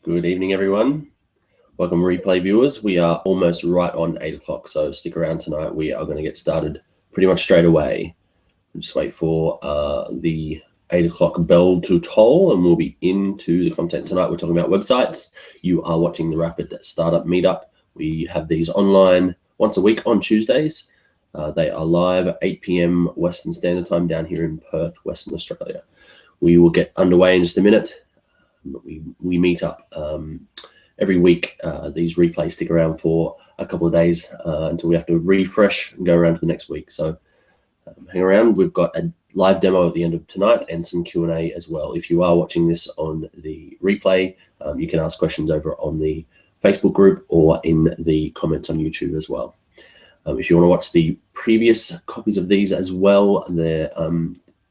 Good evening, everyone. Welcome, replay viewers. We are almost right on 8 o'clock, so stick around tonight. We are going to get started pretty much straight away. Just wait for the 8 o'clock bell to toll, and we'll be into the content tonight. We're talking about websites. You are watching the Rapid Startup Meetup. We have these online once a week on Tuesdays. They are live at 8 p.m. Western Standard Time down here in Perth, Western Australia. We will get underway in just a minute. We meet up every week. These replays stick around for a couple of days until we have to refresh and go around to the next week. So hang around. We've got a live demo at the end of tonight and some Q&A as well. If you are watching this on the replay, you can ask questions over on the Facebook group or in the comments on YouTube as well. If you want to watch the previous copies of these as well, they're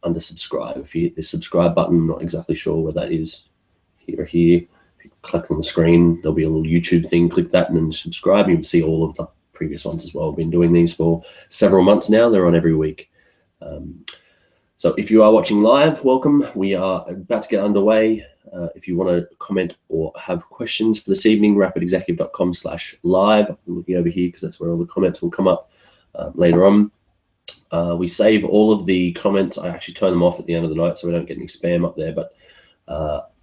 under subscribe. If you hit the subscribe button, I'm not exactly sure where that is. Here. If you click on the screen, there'll be a little YouTube thing. Click that and then subscribe. You'll see all of the previous ones as well. I've been doing these for several months now. They're on every week. So if you are watching live, welcome. We are about to get underway. If you want to comment or have questions for this evening, rapidexecutive.com/live. I'm looking over here because that's where all the comments will come up later on. We save all of the comments. I actually turn them off at the end of the night so we don't get any spam up there, but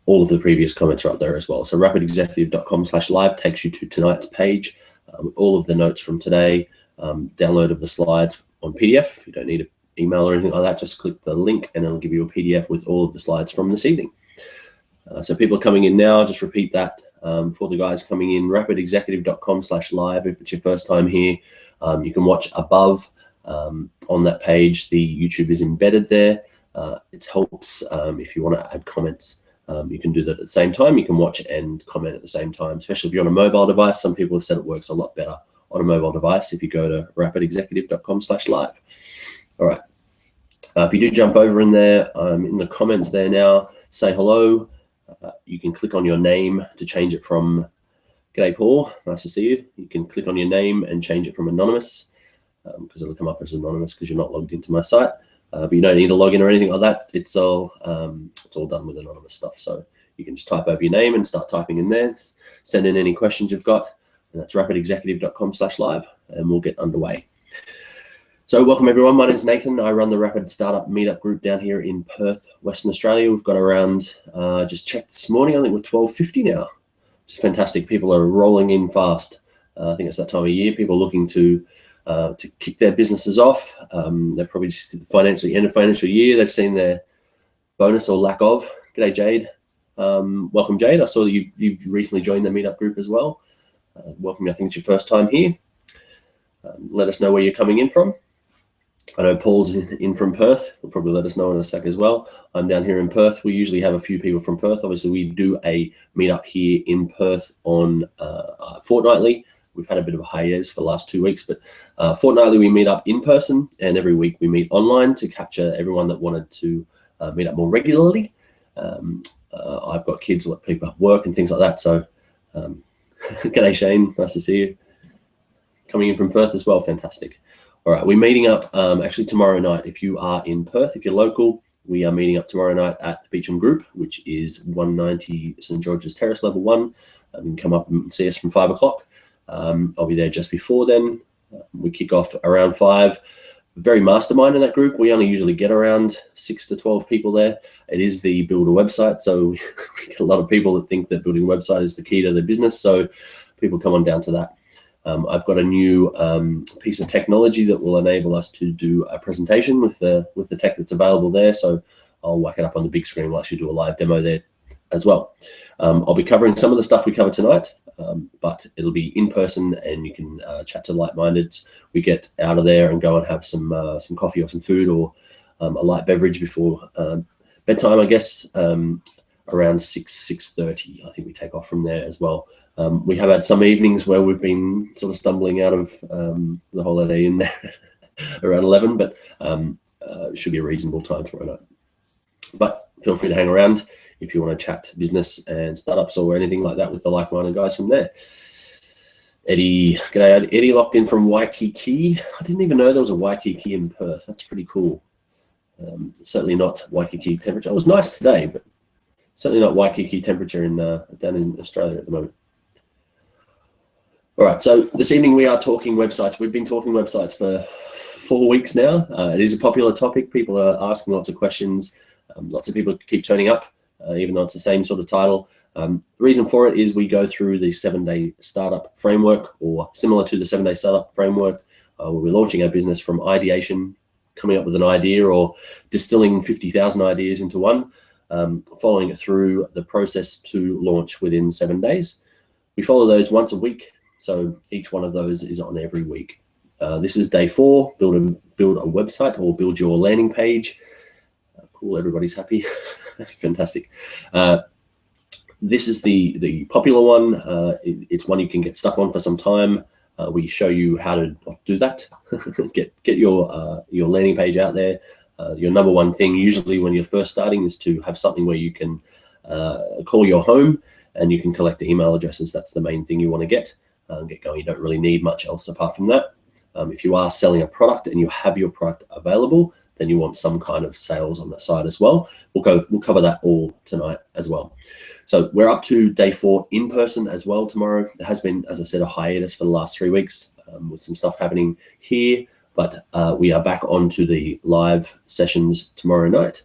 all of the previous comments are up there as well. So rapidexecutive.com/live takes you to tonight's page with all of the notes from today, download of the slides on PDF. You don't need an email or anything like that. Just click the link and it'll give you a PDF with all of the slides from this evening. So people are coming in now. Just repeat that for the guys coming in. rapidexecutive.com/live. If it's your first time here, you can watch above on that page. The YouTube is embedded there. It helps if you want to add comments. You can do that at the same time. You can watch and comment at the same time, especially if you're on a mobile device. Some people have said it works a lot better on a mobile device if you go to rapidexecutive.com/live. All right. If you do jump over in there, in the comments there now, say hello. You can click on your name to change it from "G'day Paul, nice to see you." You can click on your name and change it from anonymous because it'll come up as anonymous because you're not logged into my site. But you don't need to log in or anything like that. It's all done with anonymous stuff. So you can just type over your name and start typing in there. Send in any questions you've got. And that's rapidexecutive.com/live. And we'll get underway. So welcome, everyone. My name's Nathan. I run the Rapid Startup Meetup group down here in Perth, Western Australia. We've got around, just checked this morning, I think we're 1250 now. It's fantastic. People are rolling in fast. I think it's that time of year. People are looking to kick their businesses off. They've probably just hit the end of financial year. They've seen their bonus or lack of. G'day, Jade. Welcome, Jade. I saw that you've recently joined the meetup group as well. Welcome. I think it's your first time here. Let us know where you're coming in from. I know Paul's in from Perth. He'll probably let us know in a sec as well. I'm down here in Perth. We usually have a few people from Perth. Obviously, we do a meetup here in Perth on fortnightly. We've had a bit of a hiatus for the last 2 weeks, but fortnightly we meet up in person, and every week we meet online to capture everyone that wanted to meet up more regularly. I've got kids, people at work and things like that. So g'day, Shane. Nice to see you. Coming in from Perth as well. Fantastic. All right, we're meeting up actually tomorrow night. If you are in Perth, if you're local, we are meeting up tomorrow night at the Beecham Group, which is 190 St. George's Terrace, level 1. You can come up and see us from 5 o'clock. I'll be there just before then. We kick off around 5. Very mastermind in that group. We only usually get around 6 to 12 people there. It is the build a website, so we get a lot of people that think that building a website is the key to their business. So people come on down to that. I've got a new piece of technology that will enable us to do a presentation with the tech that's available there. So I'll whack it up on the big screen. We'll actually do a live demo there as well. I'll be covering some of the stuff we cover tonight, but it'll be in person and you can chat to like-mindeds. We get out of there and go and have some coffee or some food or a light beverage before bedtime, I guess, around 6:30. I think we take off from there as well. We have had some evenings where we've been sort of stumbling out of the holiday in there around 11, but it should be a reasonable time tomorrow night. But feel free to hang around if you want to chat business and startups or anything like that with the like-minded guys from there. Eddie, g'day, Eddie locked in from Waikiki. I didn't even know there was a Waikiki in Perth. That's pretty cool. Certainly not Waikiki temperature. It was nice today, but Certainly not Waikiki temperature down in Australia at the moment. All right, so this evening we are talking websites. We've been talking websites for 4 weeks now. It is a popular topic. People are asking lots of questions. Lots of people keep turning up, even though it's the same sort of title. The reason for it is we go through the 7-day startup framework, or similar to the 7-day startup framework, where we're launching our business from ideation, coming up with an idea, or distilling 50,000 ideas into one, following it through the process to launch within 7 days. We follow those once a week, so each one of those is on every week. This is day 4, build a website or build your landing page. Cool, everybody's happy. Fantastic. This is the popular one. It's one you can get stuck on for some time. We show you how to do that. get your landing page out there. Your number one thing usually when you're first starting is to have something where you can call your home and you can collect the email addresses. That's the main thing you want to get going. You don't really need much else apart from that. If you are selling a product and you have your product available, then you want some kind of sales on that side as well. We'll cover that all tonight as well. So we're up to day 4 in person as well tomorrow. There has been, as I said, a hiatus for the last 3 weeks with some stuff happening here, but we are back onto the live sessions tomorrow night.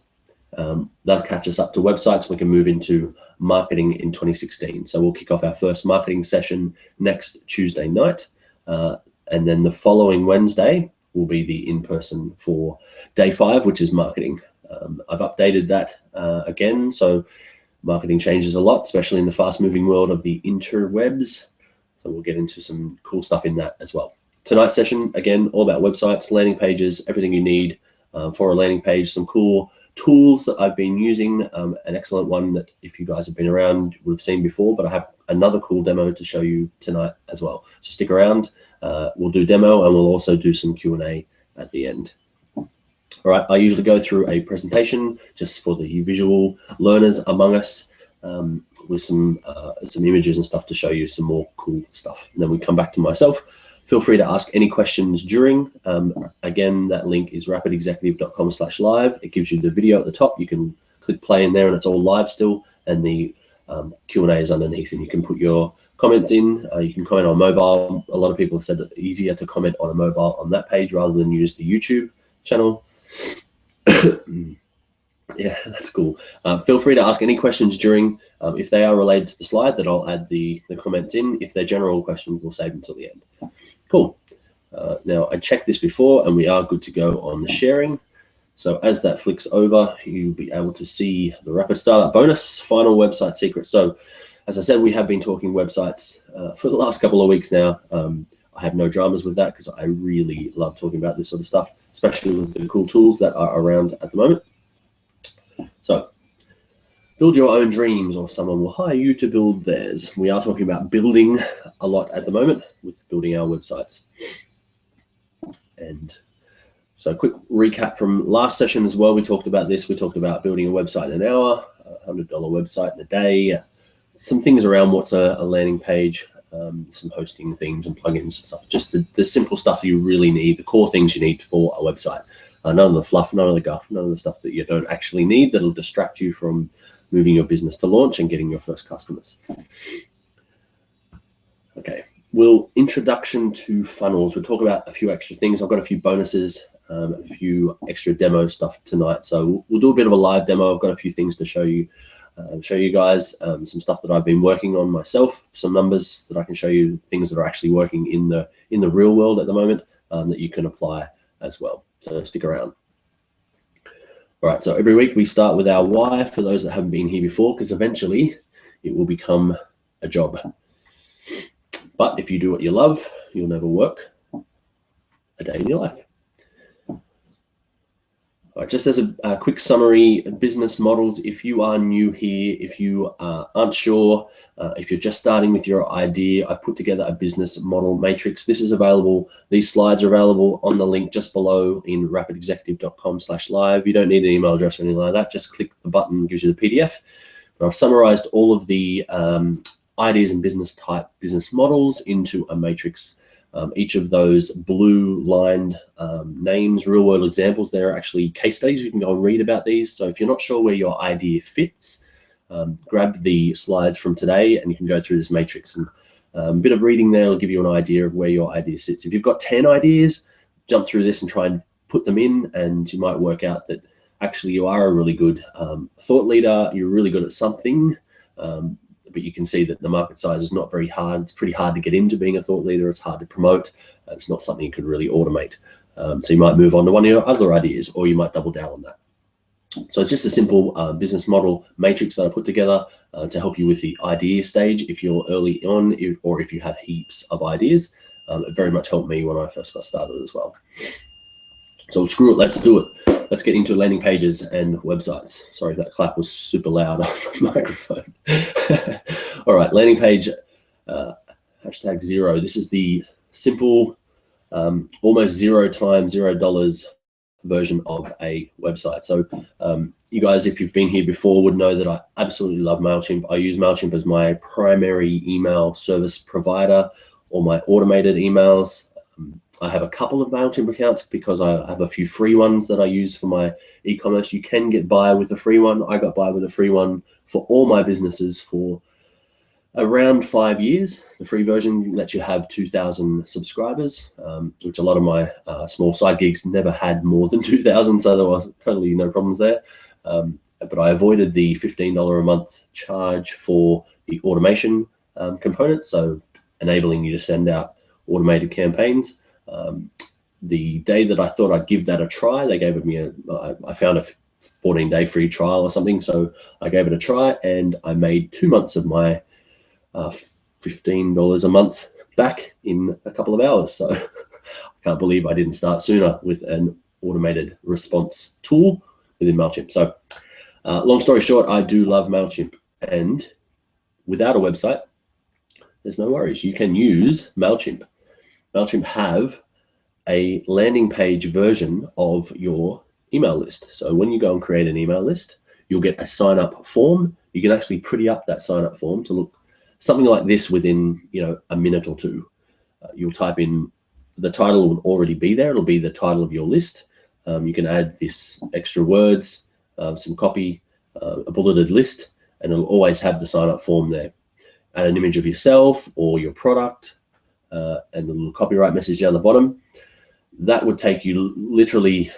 That'll catch us up to websites. We can move into marketing in 2016. So we'll kick off our first marketing session next Tuesday night. And then the following Wednesday will be the in-person for day 5, which is marketing. I've updated that again. So marketing changes a lot, especially in the fast-moving world of the interwebs. So we'll get into some cool stuff in that as well. Tonight's session, again, all about websites, landing pages, everything you need for a landing page, some cool tools that I've been using, an excellent one that if you guys have been around, you would have seen before, but I have another cool demo to show you tonight as well. So stick around. We'll do demo and we'll also do some Q&A at the end. All right, I usually go through a presentation just for the visual learners among us with some images and stuff to show you some more cool stuff. And then we come back to myself. Feel free to ask any questions during. Again, that link is rapidexecutive.com/live. It gives you the video at the top. You can click play in there and it's all live still. And the Q&A is underneath and you can put your comments in. You can comment on mobile. A lot of people have said that it's easier to comment on a mobile on that page rather than use the YouTube channel. Yeah, that's cool. Feel free to ask any questions during. If they are related to the slide, then I'll add the comments in. If they're general questions, we'll save them until the end. Cool. Now, I checked this before, and we are good to go on the sharing. So as that flicks over, you'll be able to see the Rapid Startup bonus, final website secret. So as I said, we have been talking websites for the last couple of weeks now. I have no dramas with that because I really love talking about this sort of stuff, especially with the cool tools that are around at the moment. So build your own dreams or someone will hire you to build theirs. We are talking about building a lot at the moment with building our websites. And so a quick recap from last session as well. We talked about this. We talked about building a website in an hour, a $100 website in a day, some things around what's a landing page, some hosting things and plugins and stuff. Just the simple stuff you really need, the core things you need for a website. None of the fluff, none of the guff, none of the stuff that you don't actually need that'll distract you from moving your business to launch and getting your first customers. Okay, introduction to funnels. We'll talk about a few extra things. I've got a few bonuses, a few extra demo stuff tonight. So we'll do a bit of a live demo. I've got a few things to show you guys, some stuff that I've been working on myself, some numbers that I can show you, things that are actually working in the real world at the moment that you can apply as well. So stick around. All right, so every week we start with our why for those that haven't been here before, because eventually it will become a job. But if you do what you love, you'll never work a day in your life. All right, just as a quick summary, business models, if you are new here, if you aren't sure, if you're just starting with your idea, I put together a business model matrix. This is available. These slides are available on the link just below in rapidexecutive.com/live. You don't need an email address or anything like that. Just click the button, gives you the PDF. But I've summarized all of the ideas and business models into a matrix. Each of those blue lined names, real world examples, they're actually case studies. You can go and read about these. So if you're not sure where your idea fits, grab the slides from today and you can go through this matrix, and a bit of reading there will give you an idea of where your idea sits. If you've got 10 ideas, jump through this and try and put them in, and you might work out that actually you are a really good thought leader, you're really good at something, but you can see that the market size is not very hard. It's pretty hard to get into being a thought leader. It's hard to promote. It's not something you could really automate. So you might move on to one of your other ideas, or you might double down on that. So it's just a simple business model matrix that I put together to help you with the idea stage if you're early on, or if you have heaps of ideas. It very much helped me when I first got started as well. So screw it, let's do it. Let's get into landing pages and websites. Sorry, that clap was super loud on the microphone. All right, landing page, #0. This is the simple, almost 0 times $0 version of a website. So you guys, if you've been here before, would know that I absolutely love MailChimp. I use MailChimp as my primary email service provider, or my automated emails. I have a couple of MailChimp accounts because I have a few free ones that I use for my e-commerce. You can get by with a free one. I got by with a free one for all my businesses for around 5 years. The free version lets you have 2,000 subscribers, which a lot of my small side gigs never had more than 2,000, so there was totally no problems there. But I avoided the $15 a month charge for the automation component, so enabling you to send out automated campaigns. The day that I thought I'd give that a try, they gave me I found a 14-day free trial or something, so I gave it a try, and I made 2 months of my $15 a month back in a couple of hours. So I can't believe I didn't start sooner with an automated response tool within MailChimp. So long story short, I do love MailChimp, and without a website, there's no worries. You can use MailChimp. MailChimp have a landing page version of your email list. So when you go and create an email list, you'll get a sign up form. You can actually pretty up that sign up form to look something like this within, a minute or two. You'll type in, the title will already be there. It'll be the title of your list. You can add this extra words, some copy, a bulleted list, and it'll always have the sign up form there. Add an image of yourself or your product, and the little copyright message down the bottom. That would take you literally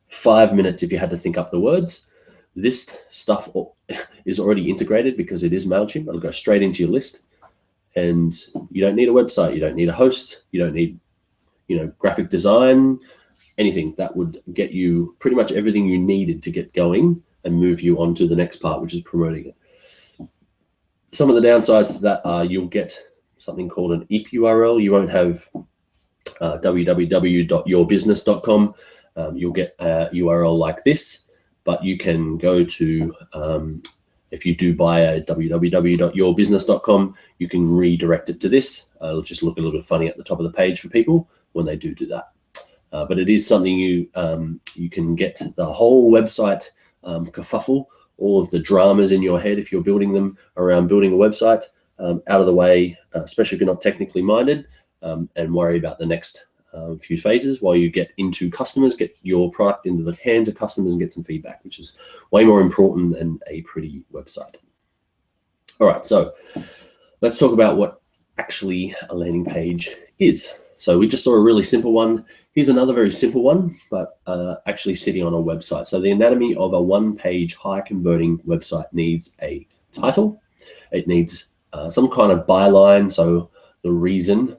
5 minutes if you had to think up the words. This stuff is already integrated because it is MailChimp. It'll go straight into your list, and you don't need a website. You don't need a host. You don't need, graphic design, anything. That would get you pretty much everything you needed to get going and move you on to the next part, which is promoting it. Some of the downsides to that are you'll get something called an EAP URL. You won't have www.yourbusiness.com. You'll get a URL like this, but you can go to, if you do buy a www.yourbusiness.com, you can redirect it to this. It'll just look a little bit funny at the top of the page for people when they do that. But it is something you can get the whole website kerfuffle, all of the dramas in your head if you're building them around building a website, out of the way, especially if you're not technically minded, and worry about the next few phases while you get into customers, get your product into the hands of customers and get some feedback, which is way more important than a pretty website. All right, so let's talk about what actually a landing page is. So we just saw a really simple one. Here's another very simple one, but actually sitting on a website. So the anatomy of a one-page high-converting website needs a title. It needs some kind of byline, so the reason,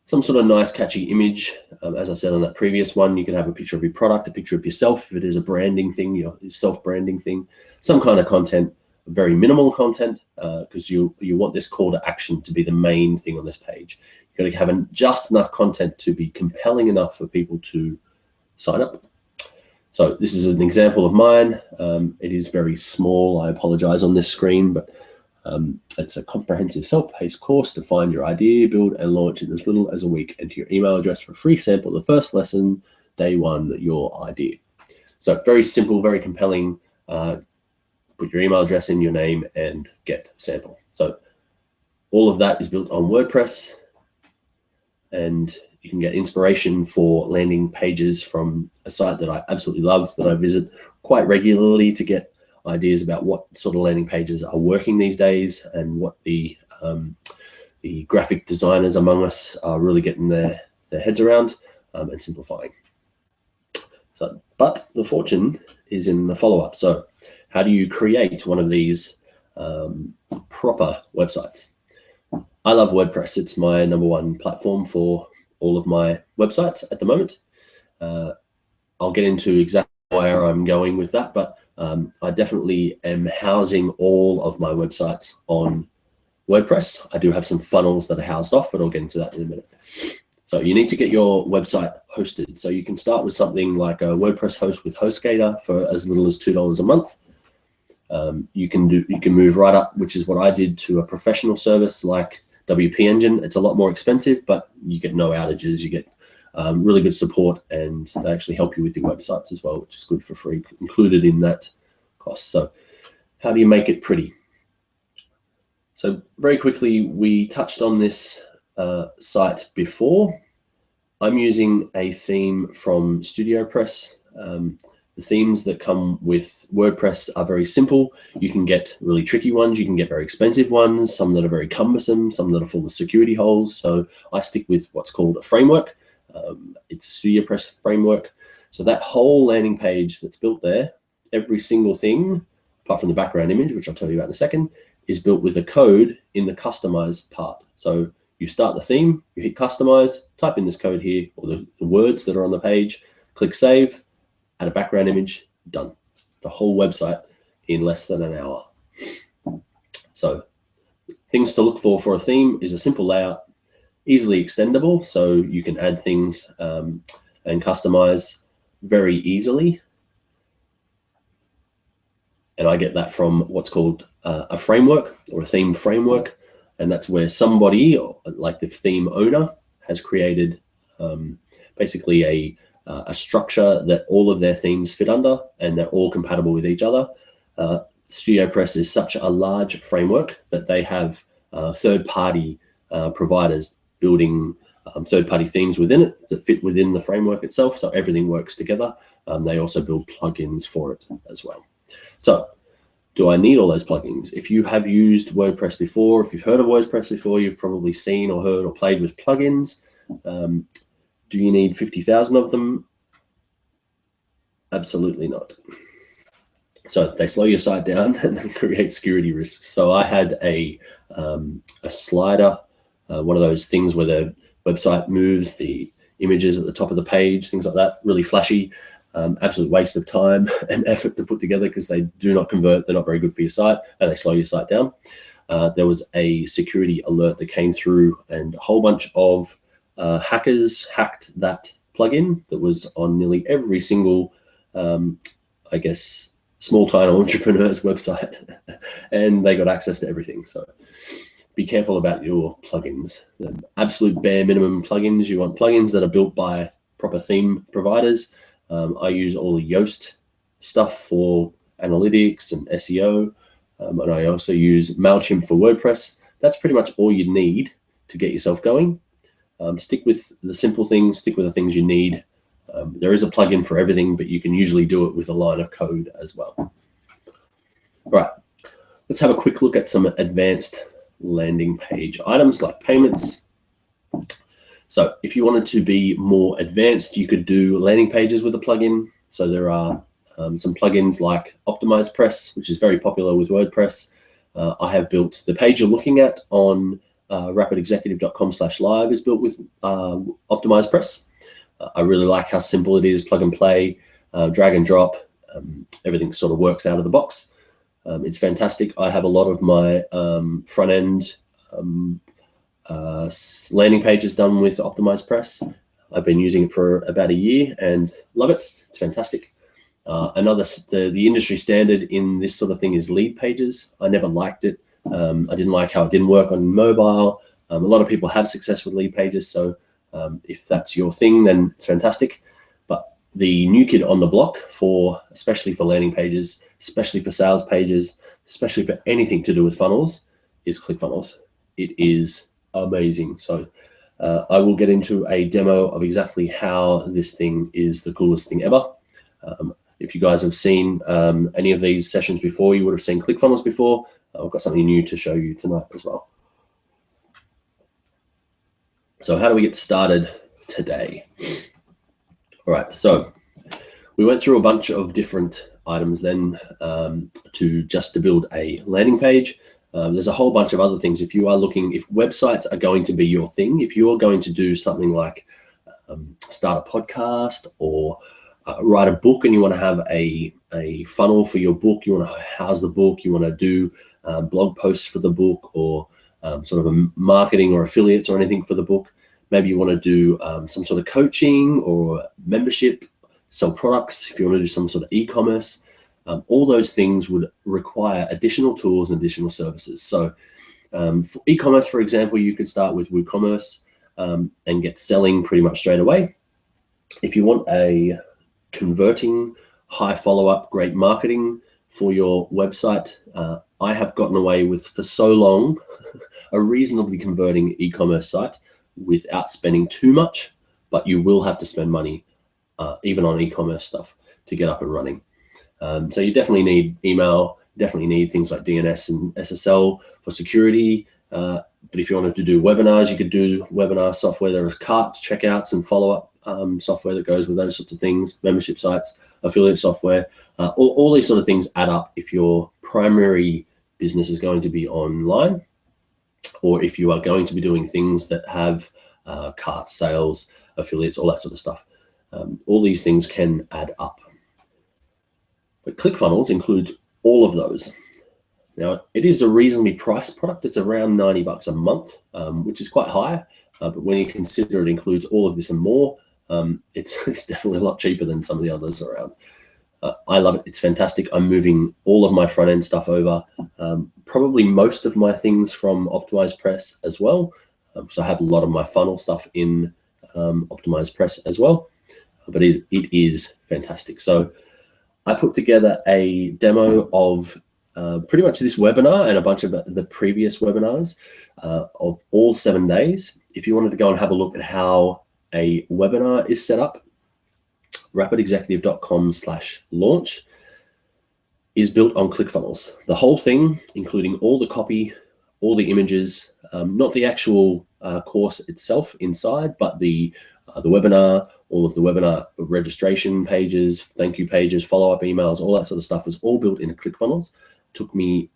some sort of nice catchy image. As I said on that previous one, you can have a picture of your product, a picture of yourself if it is a branding thing, self-branding thing, some kind of content, very minimal content, because you want this call to action to be the main thing on this page. You've got to have just enough content to be compelling enough for people to sign up. So this is an example of mine. It is very small. I apologize on this screen, but it's a comprehensive self-paced course to find your idea, build and launch in as little as a week. Enter your email address for a free sample. The first lesson, day one, your idea. So very simple, very compelling. Put your email address in, your name, and get a sample. So all of that is built on WordPress, and you can get inspiration for landing pages from a site that I absolutely love, that I visit quite regularly to get ideas about what sort of landing pages are working these days, and what the graphic designers among us are really getting their heads around and simplifying. So, but the fortune is in the follow-up. So how do you create one of these proper websites? I love WordPress. It's my #1 platform for all of my websites at the moment. I'll get into exactly where I'm going with that, but I definitely am housing all of my websites on WordPress. I do have some funnels that are housed off, but I'll get into that in a minute. So you need to get your website hosted. So you can start with something like a WordPress host with HostGator for as little as $2 a month. You can move right up, which is what I did, to a professional service like WP Engine. It's a lot more expensive, but you get no outages. You get really good support, and they actually help you with your websites as well, which is good for free, included in that cost. So how do you make it pretty? So very quickly, we touched on this site before. I'm using a theme from StudioPress. The themes that come with WordPress are very simple. You can get really tricky ones. You can get very expensive ones, some that are very cumbersome, some that are full of security holes. So I stick with what's called a framework. It's a StudioPress framework. So that whole landing page that's built there, every single thing, apart from the background image, which I'll tell you about in a second, is built with a code in the customize part. So you start the theme, you hit customize, type in this code here, or the words that are on the page, click save, add a background image, done. The whole website in less than an hour. So things to look for a theme is a simple layout, easily extendable, so you can add things and customize very easily. And I get that from what's called a framework, or a theme framework. And that's where somebody, like the theme owner, has created basically a structure that all of their themes fit under, and they're all compatible with each other. StudioPress is such a large framework that they have third-party providers building third-party themes within it that fit within the framework itself, so everything works together. They also build plugins for it as well. So do I need all those plugins? If you have used WordPress before, if you've heard of WordPress before, you've probably seen or heard or played with plugins. Do you need 50,000 of them? Absolutely not. So they slow your site down and then create security risks. So I had a slider, one of those things where the website moves the images at the top of the page, things like that, really flashy. Absolute waste of time and effort to put together, because they do not convert. They're not very good for your site, and they slow your site down. There was a security alert that came through, and a whole bunch of hackers hacked that plugin that was on nearly every single, I guess, small-time entrepreneur's website, and they got access to everything. So be careful about your plugins. Absolute bare minimum plugins. You want plugins that are built by proper theme providers. I use all the Yoast stuff for analytics and SEO, and I also use MailChimp for WordPress. That's pretty much all you need to get yourself going. Stick with the simple things, stick with the things you need. There is a plugin for everything, but you can usually do it with a line of code as well. All right, let's have a quick look at some advanced landing page items like payments. So if you wanted to be more advanced, you could do landing pages with a plugin. So there are some plugins like OptimizePress, which is very popular with WordPress. I have built the page you're looking at on rapidexecutive.com/live is built with OptimizePress. I really like how simple it is, plug and play, drag and drop. Everything sort of works out of the box. It's fantastic. I have a lot of my front end landing pages done with OptimizePress. I've been using it for about a year and love it. It's fantastic. The industry standard in this sort of thing is lead pages. I never liked it. I didn't like how it didn't work on mobile. A lot of people have success with lead pages, so if that's your thing, then it's fantastic. But the new kid on the block, especially for landing pages, especially for sales pages, especially for anything to do with funnels, is ClickFunnels. It is amazing. So I will get into a demo of exactly how this thing is the coolest thing ever. If you guys have seen any of these sessions before, you would have seen ClickFunnels before. I've got something new to show you tonight as well. So how do we get started today? All right, so we went through a bunch of different items then to build a landing page. There's a whole bunch of other things. If you are looking, if websites are going to be your thing, if you're going to do something like start a podcast or write a book and you want to have a funnel for your book, you want to house the book, you want to do blog posts for the book, or sort of a marketing or affiliates or anything for the book. Maybe you want to do some sort of coaching or membership, sell products. If you want to do some sort of e-commerce, all those things would require additional tools and additional services. So for e-commerce, for example, you could start with WooCommerce and get selling pretty much straight away. If you want a converting, high follow-up, great marketing for your website, I have gotten away with, for so long, a reasonably converting e-commerce site without spending too much, but you will have to spend money even on e-commerce stuff to get up and running. So you definitely need email, definitely need things like DNS and SSL for security. But if you wanted to do webinars, you could do webinar software. There is carts, checkouts, and follow-up software that goes with those sorts of things, membership sites, affiliate software. All these sort of things add up if your primary business is going to be online, or if you are going to be doing things that have carts, sales, affiliates, all that sort of stuff. All these things can add up. But ClickFunnels includes all of those. Now, it is a reasonably priced product. It's around $90 a month, which is quite high. But when you consider it includes all of this and more, it's definitely a lot cheaper than some of the others around. I love it. It's fantastic. I'm moving all of my front end stuff over, probably most of my things from OptimizePress as well. So I have a lot of my funnel stuff in OptimizePress as well, but it is fantastic. So I put together a demo of pretty much this webinar and a bunch of the previous webinars of all 7 days. If you wanted to go and have a look at how a webinar is set up, rapidexecutive.com/launch is built on ClickFunnels. The whole thing, including all the copy, all the images, not the actual course itself inside, but the webinar, all of the webinar registration pages, thank you pages, follow-up emails, all that sort of stuff was all built in ClickFunnels. Took me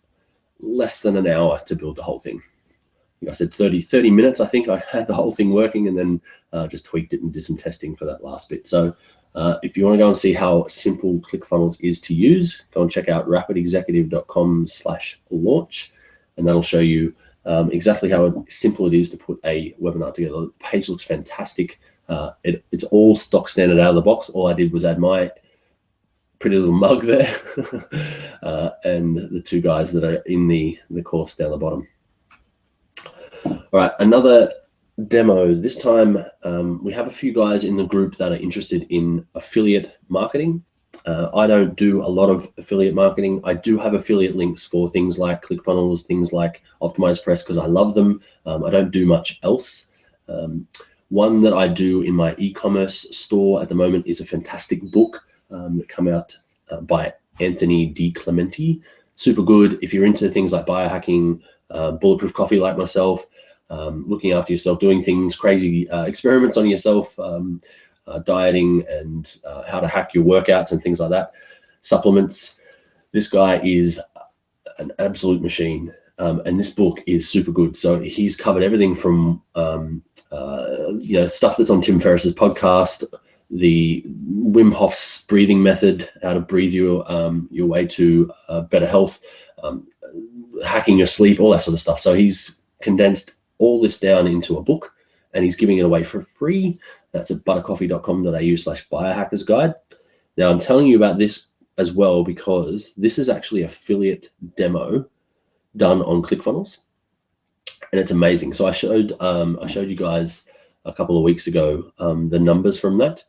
less than an hour to build the whole thing. I said 30 minutes, I think I had the whole thing working, and then just tweaked it and did some testing for that last bit. So if you want to go and see how simple ClickFunnels is to use, go and check out rapidexecutive.com/launch, and that'll show you exactly how simple it is to put a webinar together. The page looks fantastic. It's all stock standard out of the box. All I did was add my pretty little mug there and the two guys that are in the course down the bottom. All right, another demo. This time we have a few guys in the group that are interested in affiliate marketing. I don't do a lot of affiliate marketing. I do have affiliate links for things like ClickFunnels, things like OptimizePress, because I love them. I don't do much else. One that I do in my e-commerce store at the moment is a fantastic book that came out by Anthony DiClementi. Super good if you're into things like biohacking, bulletproof coffee like myself, looking after yourself, doing things, crazy experiments on yourself, dieting and how to hack your workouts and things like that, supplements. This guy is an absolute machine. And this book is super good. So he's covered everything from stuff that's on Tim Ferriss's podcast, the Wim Hof's breathing method, how to breathe your way to better health, hacking your sleep, all that sort of stuff. So he's condensed all this down into a book, and he's giving it away for free. That's at buttercoffee.com.au/biohackers guide. Now I'm telling you about this as well because this is actually an affiliate demo done on ClickFunnels, and it's amazing. So I showed you guys a couple of weeks ago the numbers from that.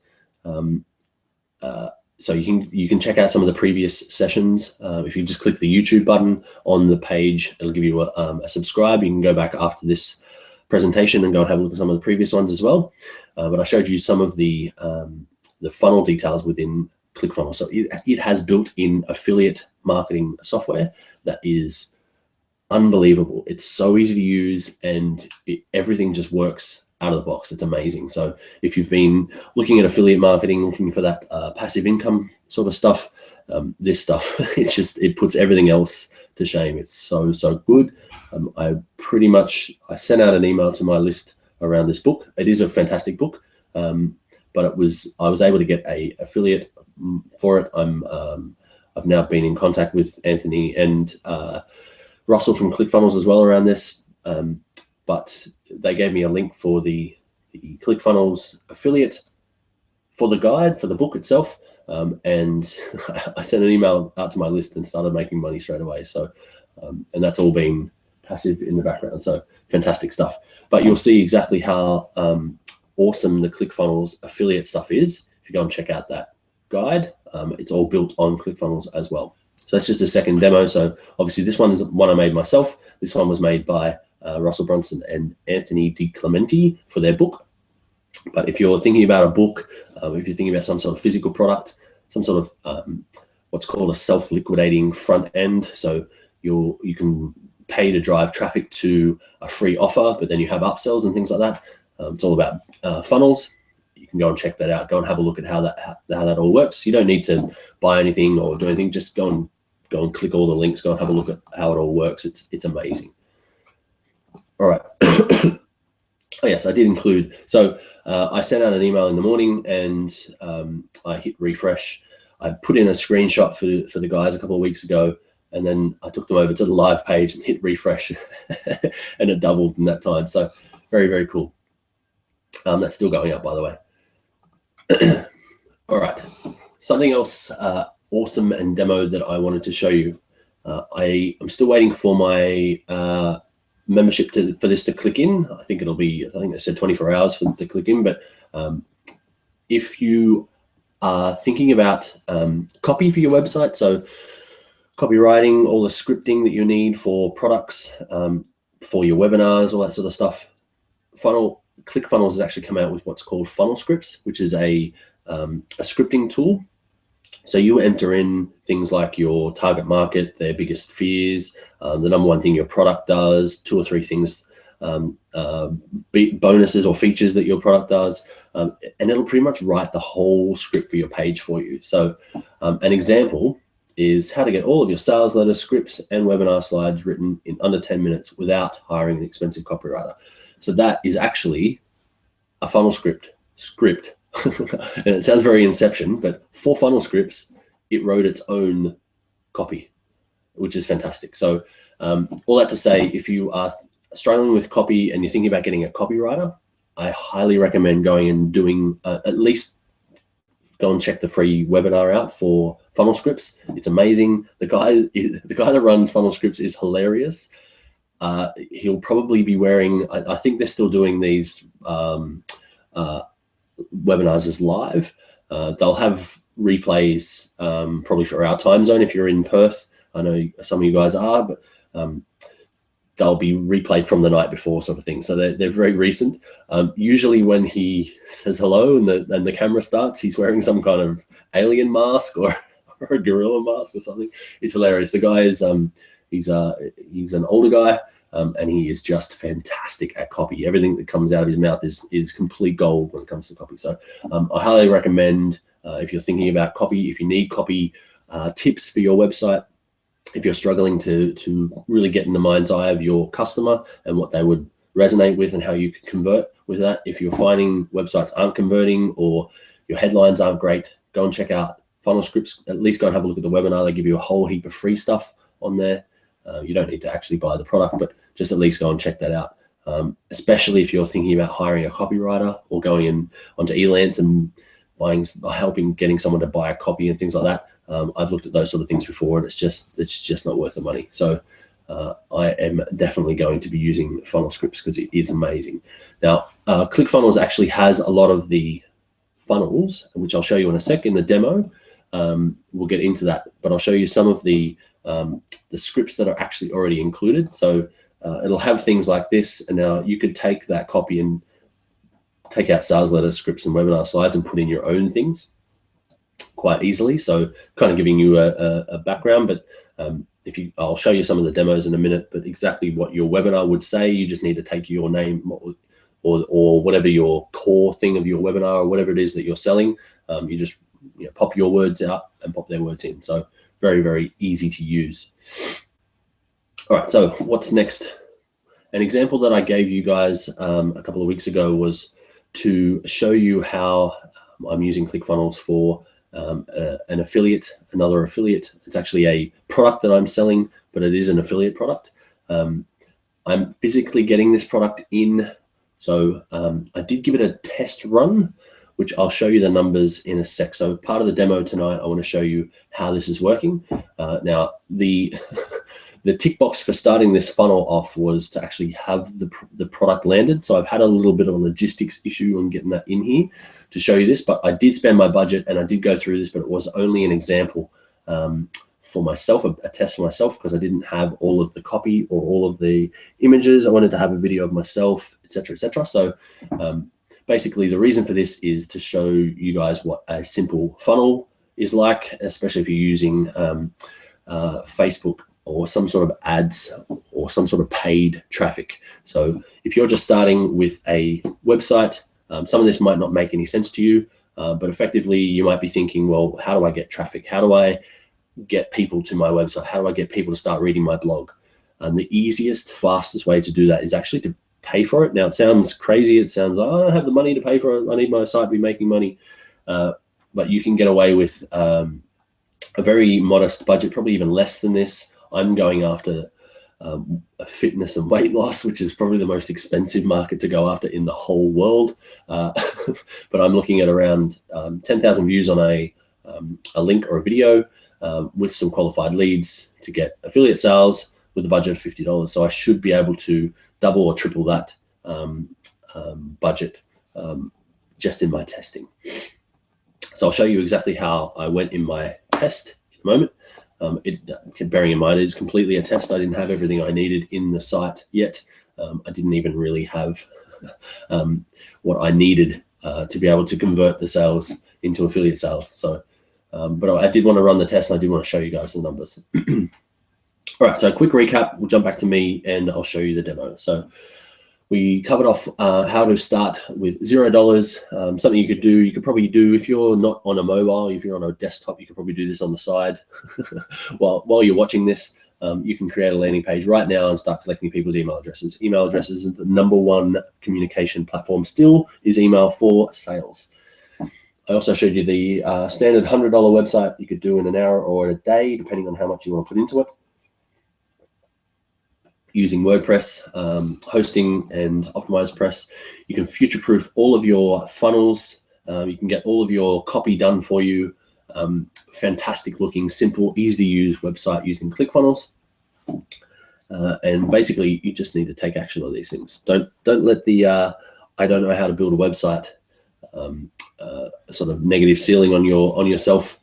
So you can check out some of the previous sessions. If you just click the YouTube button on the page, it'll give you a subscribe. You can go back after this presentation and go and have a look at some of the previous ones as well. But I showed you some of the funnel details within ClickFunnels. So it has built-in affiliate marketing software that is unbelievable. It's so easy to use, and everything just works out of the box. It's amazing. So if you've been looking at affiliate marketing, looking for that passive income sort of stuff, this stuff, it puts everything else to shame. It's so good. I sent out an email to my list around this book. It is a fantastic book, but I was able to get a affiliate for it. I've now been in contact with Anthony and Russell from ClickFunnels as well around this, but they gave me a link for the ClickFunnels affiliate for the guide, for the book itself, and I sent an email out to my list and started making money straight away. So, and that's all been passive in the background. So fantastic stuff. But you'll see exactly how awesome the ClickFunnels affiliate stuff is if you go and check out that guide. It's all built on ClickFunnels as well. So that's just a second demo. So obviously this one is one I made myself. This one was made by Russell Brunson and Anthony DiClemente for their book. But if you're thinking about a book, if you're thinking about some sort of physical product, some sort of what's called a self-liquidating front end. So you can pay to drive traffic to a free offer, but then you have upsells and things like that. It's all about funnels. You can go and check that out. Go and have a look at how that all works. You don't need to buy anything or do anything. Just go and click all the links. Go and have a look at how it all works. It's amazing. All right. Oh yes, I did include. So I sent out an email in the morning and I hit refresh. I put in a screenshot for the guys a couple of weeks ago, and then I took them over to the live page and hit refresh, and it doubled in that time. So very, very cool. That's still going up, by the way. All right, something else awesome and demo that I wanted to show you. I'm still waiting for my membership for this to click in. I think I said 24 hours for it to click in, but if you are thinking about copy for your website, so copywriting, all the scripting that you need for products, for your webinars, all that sort of stuff, ClickFunnels has actually come out with what's called funnel scripts, which is a scripting tool. So you enter in things like your target market, their biggest fears, the number one thing your product does, 2 or 3 things, bonuses or features that your product does, and it'll pretty much write the whole script for your page for you. So an example is how to get all of your sales letter scripts and webinar slides written in under 10 minutes without hiring an expensive copywriter. So that is actually a funnel script. And it sounds very Inception, but for funnel scripts, it wrote its own copy, which is fantastic. So all that to say, if you are struggling with copy and you're thinking about getting a copywriter, I highly recommend going and doing at least go and check the free webinar out for funnel scripts. It's amazing. The guy that runs funnel scripts is hilarious. He'll probably be wearing, I think they're still doing these webinars as live. They'll have replays probably for our time zone if you're in Perth. I know some of you guys are, but they'll be replayed from the night before, sort of thing. So they're very recent. Usually when he says hello and the camera starts, he's wearing some kind of alien mask or a gorilla mask or something. It's hilarious. The guy is he's an older guy. And he is just fantastic at copy. Everything that comes out of his mouth is complete gold when it comes to copy. So I highly recommend if you're thinking about copy, if you need copy tips for your website, if you're struggling to really get in the mind's eye of your customer and what they would resonate with and how you can convert with that. If you're finding websites aren't converting or your headlines aren't great, go and check out funnel scripts. At least go and have a look at the webinar. They give you a whole heap of free stuff on there. You don't need to actually buy the product, but just at least go and check that out. Especially if you're thinking about hiring a copywriter or going in onto Elance and helping getting someone to buy a copy and things like that. I've looked at those sort of things before, and it's just not worth the money. So I am definitely going to be using funnel scripts because it is amazing. Now, ClickFunnels actually has a lot of the funnels, which I'll show you in a sec in the demo. We'll get into that, but I'll show you some of the scripts that are actually already included. So it'll have things like this, and now you could take that copy and take out sales letters, scripts, and webinar slides and put in your own things. quite easily. So kind of giving you a background, but I'll show you some of the demos in a minute, but exactly what your webinar would say, you just need to take your name or whatever your core thing of your webinar or whatever it is that you're selling. You just pop your words out and pop their words in. So very, very easy to use. All right, so what's next? An example that I gave you guys a couple of weeks ago was to show you how I'm using ClickFunnels for an affiliate, another affiliate. It's actually a product that I'm selling, but it is an affiliate product. I'm physically getting this product in. So I did give it a test run, which I'll show you the numbers in a sec. So part of the demo tonight, I want to show you how this is working. Now, the tick box for starting this funnel off was to actually have the product landed. So I've had a little bit of a logistics issue on getting that in here to show you this, but I did spend my budget and I did go through this, but it was only an example for myself, a test for myself, because I didn't have all of the copy or all of the images. I wanted to have a video of myself, etc., etc. So basically the reason for this is to show you guys what a simple funnel is like, especially if you're using Facebook or some sort of ads or some sort of paid traffic. So if you're just starting with a website, some of this might not make any sense to you, but effectively you might be thinking, well, how do I get traffic? How do I get people to my website? How do I get people to start reading my blog? And the easiest, fastest way to do that is actually to pay for it. Now it sounds crazy. It sounds like, oh, I don't have the money to pay for it. I need my site to be making money. But you can get away with a very modest budget, probably even less than this. I'm going after fitness and weight loss, which is probably the most expensive market to go after in the whole world. But I'm looking at around 10,000 views on a link or a video with some qualified leads to get affiliate sales with a budget of $50. So I should be able to double or triple that budget just in my testing. So I'll show you exactly how I went in my test in a moment. Bearing in mind, it is completely a test. I didn't have everything I needed in the site yet. I didn't even really have what I needed to be able to convert the sales into affiliate sales. So, but I did want to run the test and I did want to show you guys the numbers. All right, so quick recap. We'll jump back to me and I'll show you the demo. So we covered off how to start with $0. Something you could do, you could probably do if you're not on a mobile, if you're on a desktop, you could probably do this on the side. while you're watching this, you can create a landing page right now and start collecting people's email addresses. Email addresses is the #1 communication platform still is email for sales. I also showed you the standard $100 website you could do in an hour or a day, depending on how much you want to put into it. Using WordPress, hosting and optimized press, you can future-proof all of your funnels. You can get all of your copy done for you. Fantastic looking, simple, easy to use website using ClickFunnels. And basically, you just need to take action on these things. Don't let the I don't know how to build a website sort of negative ceiling on yourself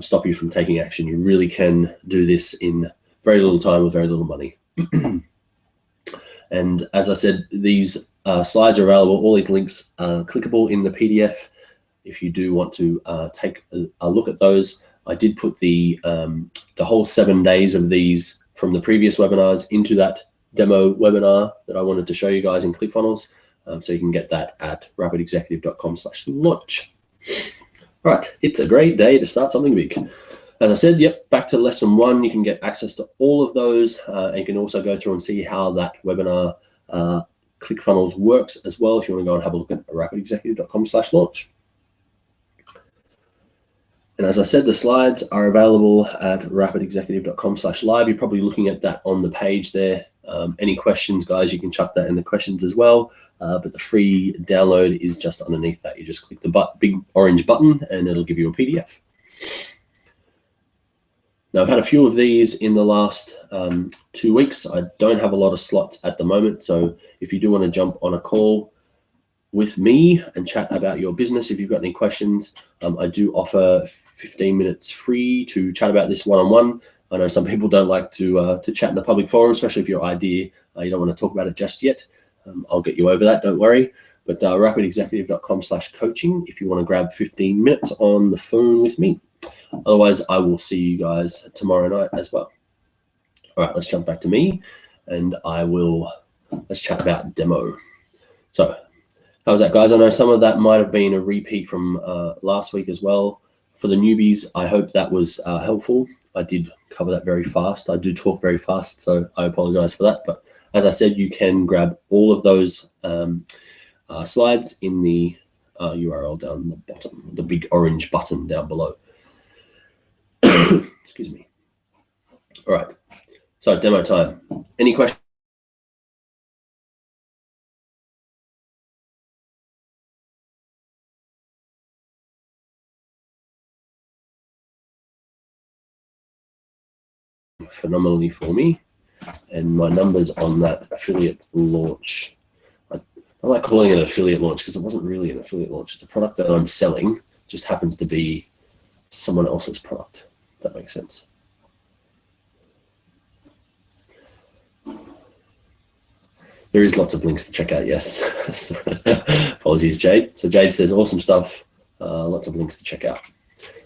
stop you from taking action. You really can do this in very little time with very little money. And as I said, these slides are available. All these links are clickable in the PDF if you do want to take a look at those. I did put the whole 7 days of these from the previous webinars into that demo webinar that I wanted to show you guys in ClickFunnels. So you can get that at rapidexecutive.com/launch. All right, it's a great day to start something big. As I said, yep, back to lesson 1, you can get access to all of those and you can also go through and see how that webinar ClickFunnels works as well if you want to go and have a look at rapidexecutive.com/launch. And as I said, the slides are available at rapidexecutive.com/live. You're probably looking at that on the page there. Any questions, guys, you can chuck that in the questions as well. But the free download is just underneath that. You just click the big orange button and it'll give you a PDF. Now, I've had a few of these in the last 2 weeks. I don't have a lot of slots at the moment. So if you do want to jump on a call with me and chat about your business, if you've got any questions, I do offer 15 minutes free to chat about this one-on-one. I know some people don't like to chat in a public forum, especially if your idea, you don't want to talk about it just yet. I'll get you over that, don't worry. But rapidexecutive.com/coaching if you want to grab 15 minutes on the phone with me. Otherwise, I will see you guys tomorrow night as well. All right, let's jump back to me, and let's chat about demo. So how was that, guys? I know some of that might have been a repeat from last week as well. For the newbies, I hope that was helpful. I did cover that very fast. I do talk very fast, so I apologize for that. But as I said, you can grab all of those slides in the URL down the bottom, the big orange button down below. Excuse me. All right, so demo time. Any questions? Phenomenally for me, and my numbers on that affiliate launch. I like calling it an affiliate launch because it wasn't really an affiliate launch. It's a product that I'm selling, just happens to be someone else's product, if that makes sense. There is lots of links to check out, yes. Apologies, Jade. So Jade says, awesome stuff, lots of links to check out.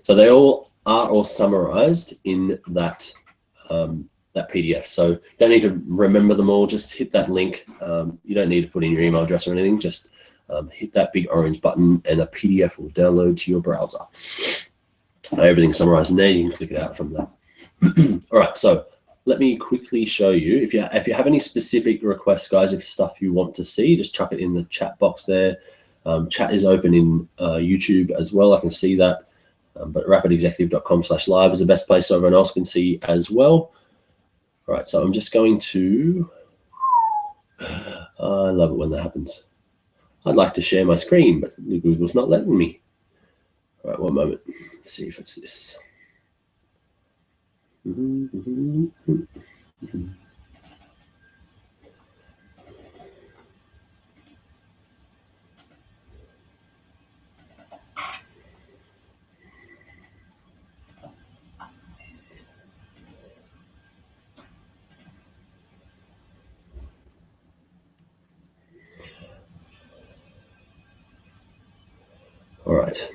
So they all are all summarized in that that PDF. So you don't need to remember them all, just hit that link. You don't need to put in your email address or anything, just hit that big orange button and a PDF will download to your browser. Everything's summarized in there, you can click it out from there. All right, so let me quickly show you. If you have any specific requests, guys, if stuff you want to see, just chuck it in the chat box there. Chat is open in YouTube as well, I can see that. But rapidexecutive.com/live is the best place so everyone else can see as well. All right, so I'm just going to, I love it when that happens. I'd like to share my screen, but Google's not letting me. All right, one moment. Let's see if it's this. All right.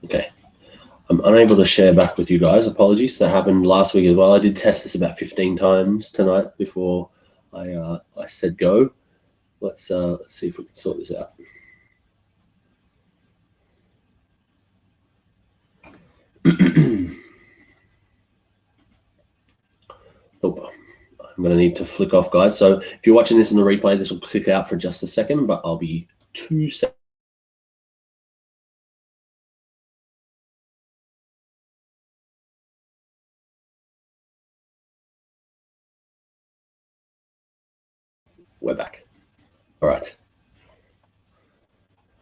Okay. I'm unable to share back with you guys. Apologies. That happened last week as well. I did test this about 15 times tonight before I said go. Let's see if we can sort this out. Oh, I'm going to need to flick off, guys. So if you're watching this in the replay, this will click out for just a second, but I'll be 2 seconds. We're back. All right.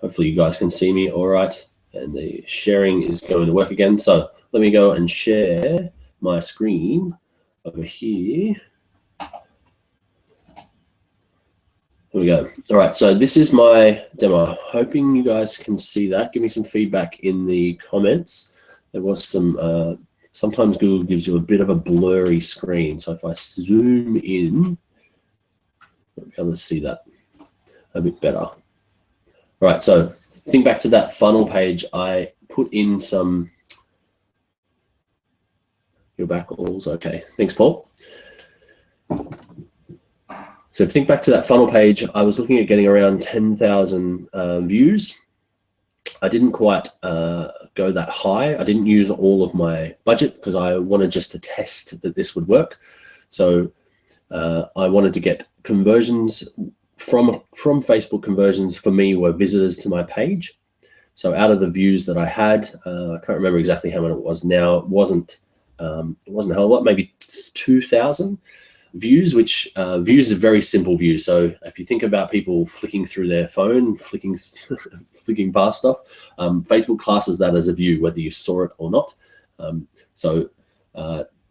Hopefully you guys can see me all right, and the sharing is going to work again. So let me go and share my screen over here. Here we go. All right, so this is my demo. Hoping you guys can see that. Give me some feedback in the comments. There was some, sometimes Google gives you a bit of a blurry screen. So if I zoom in, I'll be able to see that a bit better. All right, so think back to that funnel page. I put in some, you're back, all's okay. Thanks, Paul. So think back to that funnel page. I was looking at getting around 10,000 views. I didn't quite go that high. I didn't use all of my budget because I wanted just to test that this would work. So I wanted to get conversions from Facebook. Conversions for me were visitors to my page. So out of the views that I had, I can't remember exactly how many it was now. It wasn't a whole lot, maybe 2,000 views, which views is a very simple view. So if you think about people flicking through their phone, flicking past stuff, Facebook classes that as a view, whether you saw it or not. So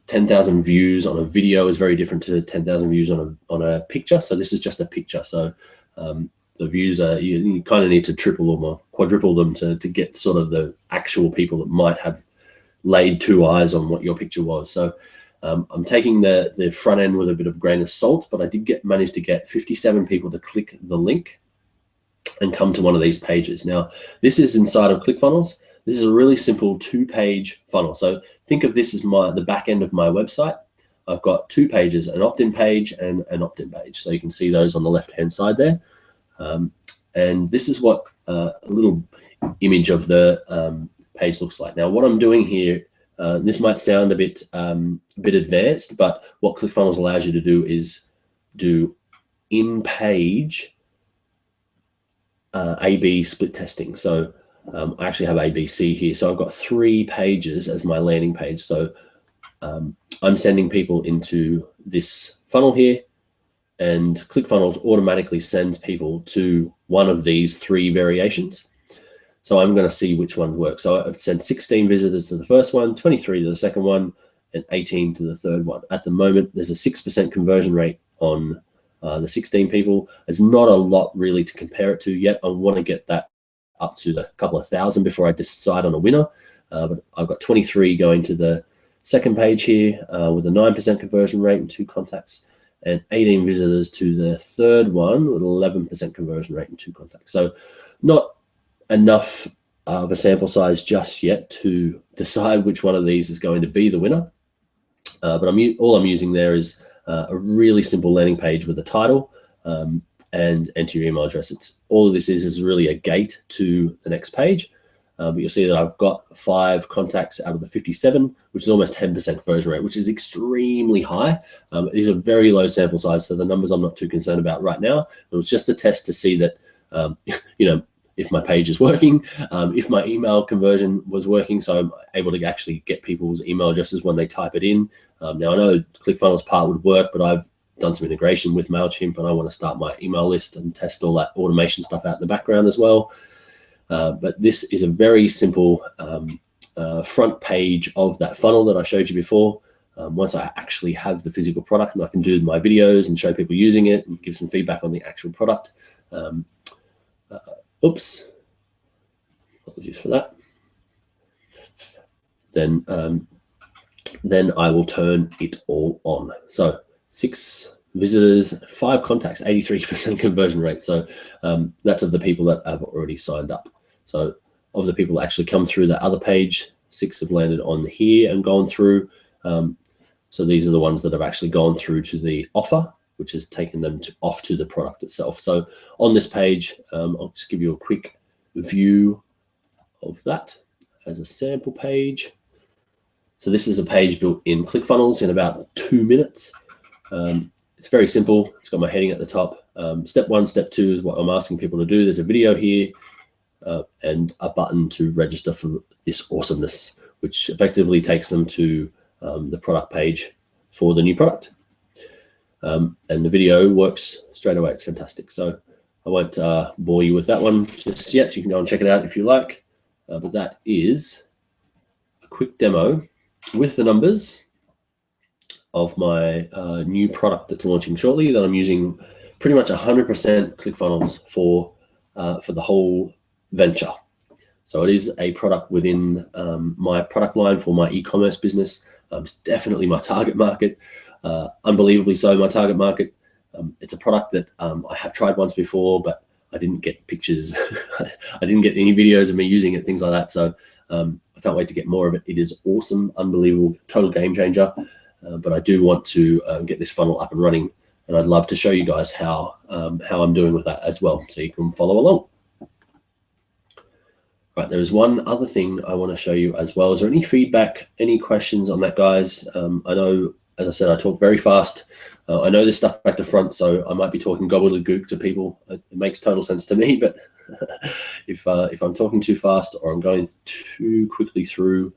10,000 views on a video is very different to 10,000 views on a picture. So this is just a picture. So the views are, you kind of need to triple them or quadruple them to get sort of the actual people that might have laid 2 eyes on what your picture was. So I'm taking the front end with a bit of a grain of salt, but I did manage to get 57 people to click the link and come to one of these pages. Now, this is inside of ClickFunnels. This is a really simple 2-page funnel. So think of this as the back end of my website. I've got 2 pages, an opt-in page and an opt-in page. So you can see those on the left-hand side there. And this is what a little image of the page looks like. Now, what I'm doing here, this might sound a bit advanced, but what ClickFunnels allows you to do is do in-page A/B split testing. So I actually have ABC here. So I've got 3 pages as my landing page. So I'm sending people into this funnel here, and ClickFunnels automatically sends people to one of these 3 variations. So I'm going to see which one works. So I've sent 16 visitors to the first one, 23 to the second one, and 18 to the third one. At the moment, there's a 6% conversion rate on the 16 people. There's not a lot really to compare it to yet. I want to get that up to a couple of thousand before I decide on a winner. But I've got 23 going to the second page here with a 9% conversion rate and 2 contacts, and 18 visitors to the third one with 11% conversion rate and 2 contacts. So not enough of a sample size just yet to decide which one of these is going to be the winner. But all I'm using there is a really simple landing page with a title and enter your email address. All of this is really a gate to the next page. But you'll see that I've got 5 contacts out of the 57, which is almost 10% conversion rate, which is extremely high. These are very low sample size, so the numbers I'm not too concerned about right now. It was just a test to see that, if my page is working, if my email conversion was working, so I'm able to actually get people's email addresses when they type it in. Now, I know ClickFunnels part would work, but I've done some integration with MailChimp, and I want to start my email list and test all that automation stuff out in the background as well. But this is a very simple front page of that funnel that I showed you before. Once I actually have the physical product, and I can do my videos and show people using it and give some feedback on the actual product. Oops, apologies for that. Then I will turn it all on. So 6 visitors, 5 contacts, 83% conversion rate. So that's of the people that have already signed up. So of the people that actually come through the other page, 6 have landed on here and gone through. So these are the ones that have actually gone through to the offer, which has taken them off to the product itself. So on this page, I'll just give you a quick view of that as a sample page. So this is a page built in ClickFunnels in about 2 minutes. It's very simple. It's got my heading at the top. Step 1, step 2 is what I'm asking people to do. There's a video here and a button to register for this awesomeness, which effectively takes them to the product page for the new product. And the video works straight away. It's fantastic. So I won't bore you with that one just yet. You can go and check it out if you like. But that is a quick demo with the numbers of my new product that's launching shortly, that I'm using pretty much 100% ClickFunnels for the whole venture. So it is a product within my product line for my e-commerce business. It's definitely my target market. Unbelievably so, my target market. It's a product that I have tried once before, but I didn't get pictures. I didn't get any videos of me using it, things like that. So I can't wait to get more of it. It is awesome, unbelievable, total game changer. But I do want to get this funnel up and running, and I'd love to show you guys how I'm doing with that as well, so you can follow along. Right, there is one other thing I want to show you as well. Is there any feedback, any questions on that, guys? I know, as I said, I talk very fast. I know this stuff back to front, so I might be talking gobbledygook to people. It makes total sense to me, but if I'm talking too fast or I'm going too quickly through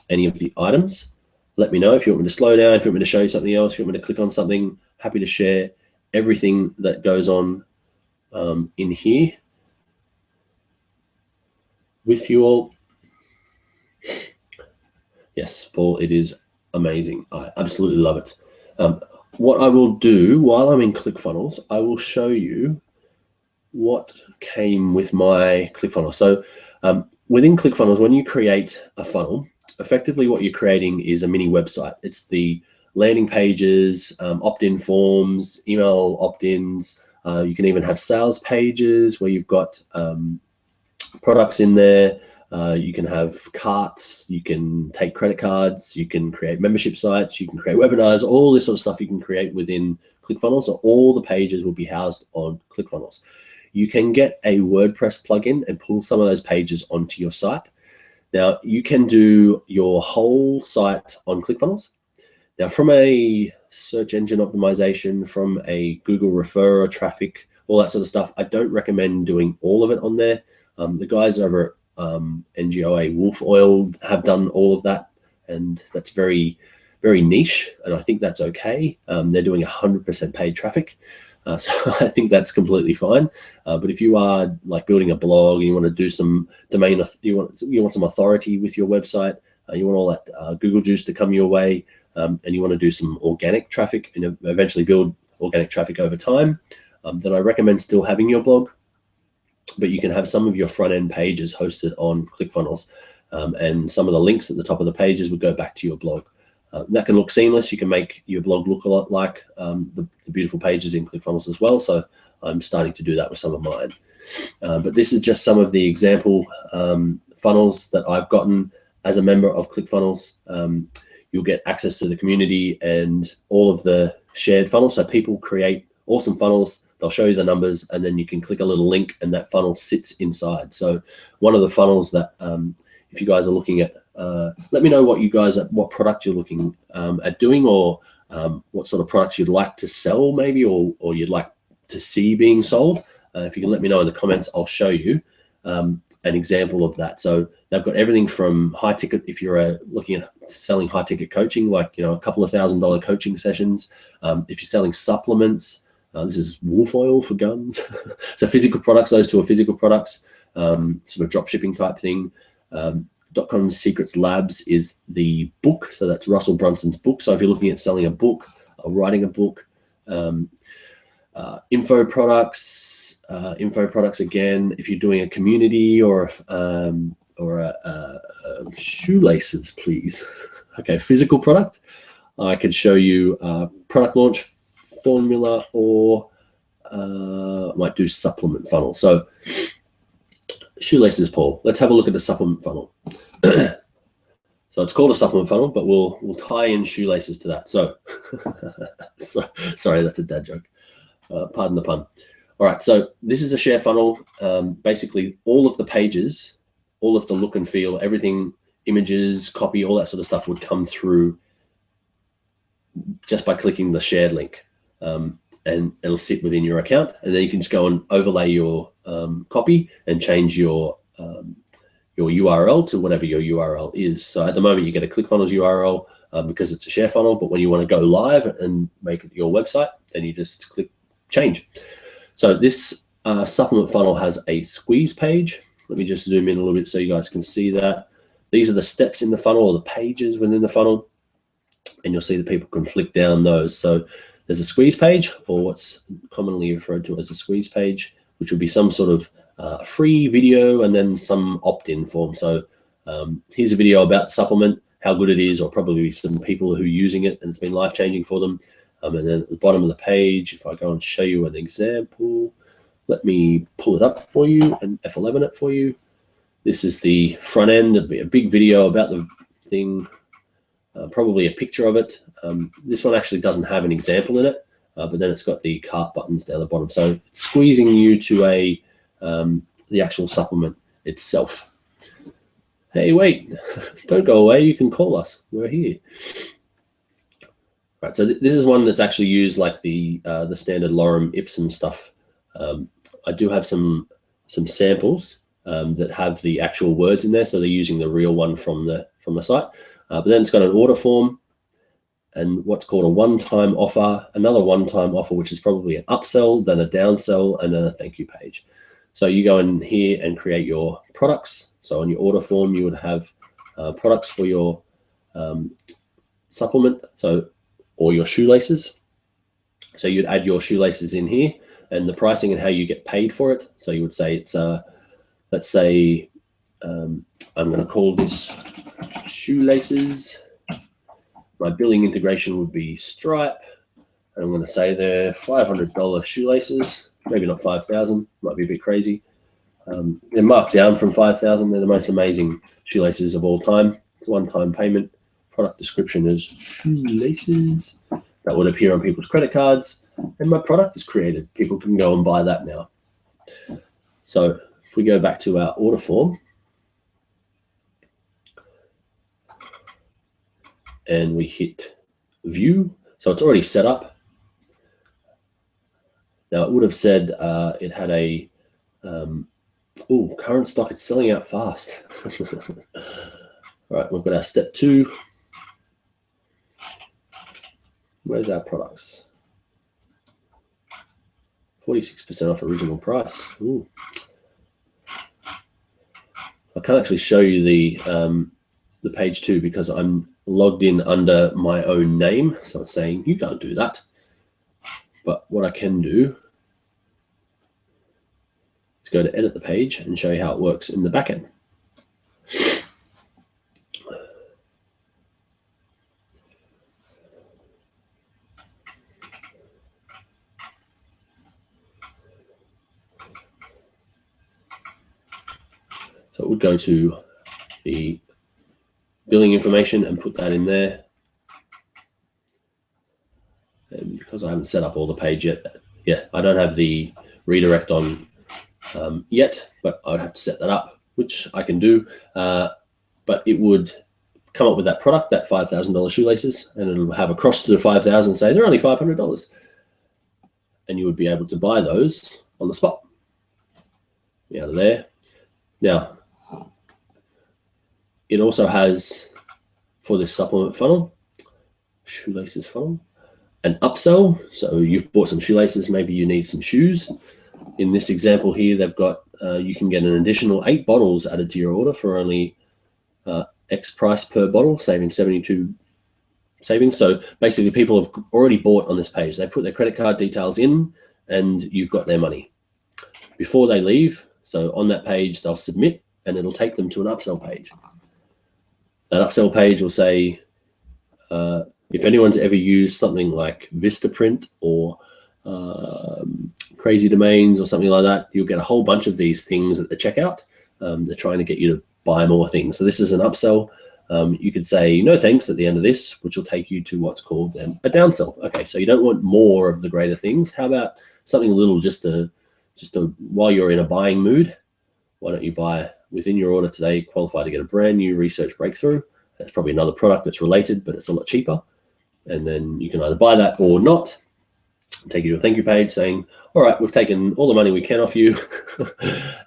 any of the items, let me know. If you want me to slow down, if you want me to show you something else, if you want me to click on something, happy to share everything that goes on in here with you all. Yes, Paul, it is amazing. I absolutely love it. What I will do while I'm in ClickFunnels, I will show you what came with my ClickFunnels. So within ClickFunnels, when you create a funnel, effectively what you're creating is a mini website. It's the landing pages, opt-in forms, email opt-ins. You can even have sales pages where you've got products in there. You can have carts, you can take credit cards, you can create membership sites, you can create webinars, all this sort of stuff you can create within ClickFunnels. So all the pages will be housed on ClickFunnels. You can get a WordPress plugin and pull some of those pages onto your site. Now, you can do your whole site on ClickFunnels. Now, from a search engine optimization, from a Google referrer traffic, all that sort of stuff, I don't recommend doing all of it on there. The guys over at NGOA Wolf Oil have done all of that, and that's very, very niche, and I think that's okay. They're doing 100% paid traffic, so I think that's completely fine. But if you are like building a blog and you want to do some domain, you want some authority with your website, you want all that Google juice to come your way, and you want to do some organic traffic and eventually build organic traffic over time, then I recommend still having your blog. But you can have some of your front end pages hosted on ClickFunnels, and some of the links at the top of the pages would go back to your blog. That can look seamless. You can make your blog look a lot like the beautiful pages in ClickFunnels as well. So I'm starting to do that with some of mine. But this is just some of the example funnels that I've gotten as a member of ClickFunnels. You'll get access to the community and all of the shared funnels. So people create awesome funnels. They'll show you the numbers, and then you can click a little link and that funnel sits inside. So one of the funnels that if you guys are looking at, let me know what product you're looking at doing, or what sort of products you'd like to sell maybe, or you'd like to see being sold. If you can let me know in the comments, I'll show you an example of that. So they've got everything from high ticket, if you're looking at selling high ticket coaching, like, a couple of $1,000 coaching sessions. If you're selling supplements, this is wolf oil for guns. So physical products, those two are physical products, sort of drop shipping type thing. .com Secrets Labs is the book. So that's Russell Brunson's book. So if you're looking at selling a book or writing a book, info products again, if you're doing a community or shoelaces, please. Okay, physical product. I could show you product launch formula, or might do supplement funnel. So shoelaces, Paul. Let's have a look at the supplement funnel. So it's called a supplement funnel, but we'll tie in shoelaces to that. So, sorry, that's a dad joke. Pardon the pun. All right, so this is a share funnel. Basically, all of the pages, all of the look and feel, everything, images, copy, all that sort of stuff would come through just by clicking the shared link. And it'll sit within your account, and then you can just go and overlay your copy and change your URL to whatever your URL is. So at the moment, you get a ClickFunnels URL because it's a share funnel, but when you want to go live and make it your website, then you just click change. So this supplement funnel has a squeeze page. Let me just zoom in a little bit so you guys can see that. These are the steps in the funnel, or the pages within the funnel, and you'll see that people can flick down those. So there's a squeeze page, or what's commonly referred to as a squeeze page, which will be some sort of free video and then some opt-in form. So here's a video about the supplement, how good it is, or probably some people who are using it and it's been life-changing for them. And then at the bottom of the page, if I go and show you an example, let me pull it up for you and F11 it for you. This is the front end. It'll be a big video about the thing, probably a picture of it. This one actually doesn't have an example in it, but then it's got the cart buttons down the bottom. So it's squeezing you to the actual supplement itself. Hey, wait, don't go away. You can call us. We're here. Right, so this is one that's actually used like the standard lorem ipsum stuff. I do have some samples that have the actual words in there, so they're using the real one from the site. But then it's got an order form and what's called a one-time offer, another one-time offer, which is probably an upsell, then a downsell, and then a thank you page. So you go in here and create your products. So on your order form, you would have products for your supplement, or your shoelaces. So you'd add your shoelaces in here and the pricing and how you get paid for it. So you would say it's, let's say, I'm going to call this shoelaces. My billing integration would be Stripe. And I'm going to say they're $500 shoelaces, maybe not 5,000, might be a bit crazy. They're marked down from 5,000. They're the most amazing shoelaces of all time. It's one-time payment. Product description is shoelaces. That would appear on people's credit cards. And my product is created. People can go and buy that now. So if we go back to our order form, and we hit view, so it's already set up. Now it would have said it had a, current stock, it's selling out fast. All right, we've got our step 2. Where's our products? 46% off original price. Ooh. I can't actually show you the page 2 because I'm logged in under my own name. So it's saying you can't do that. But what I can do is go to edit the page and show you how it works in the back end. So it would go to the billing information and put that in there. And because I haven't set up all the page yet, I don't have the redirect on yet, but I would have to set that up, which I can do. But it would come up with that product, that $5,000 shoelaces, and it'll have across to the 5,000 say they're only $500. And you would be able to buy those on the spot. Out of there. Now, it also has, for this supplement funnel, shoelaces funnel, an upsell. So you've bought some shoelaces, maybe you need some shoes. In this example here, they've got, you can get an additional 8 bottles added to your order for only X price per bottle, saving 72 savings. So basically people have already bought on this page. They put their credit card details in and you've got their money. Before they leave, so on that page, they'll submit and it'll take them to an upsell page. That upsell page will say, if anyone's ever used something like Vistaprint or Crazy Domains or something like that, you'll get a whole bunch of these things at the checkout. They're trying to get you to buy more things. So this is an upsell. You could say no thanks at the end of this, which will take you to what's called a downsell. Okay, so you don't want more of the greater things. How about something little just to while you're in a buying mood? Why don't you buy within your order today, qualify to get a brand new research breakthrough? That's probably another product that's related, but it's a lot cheaper. And then you can either buy that or not. Take you to a thank you page saying, all right, we've taken all the money we can off you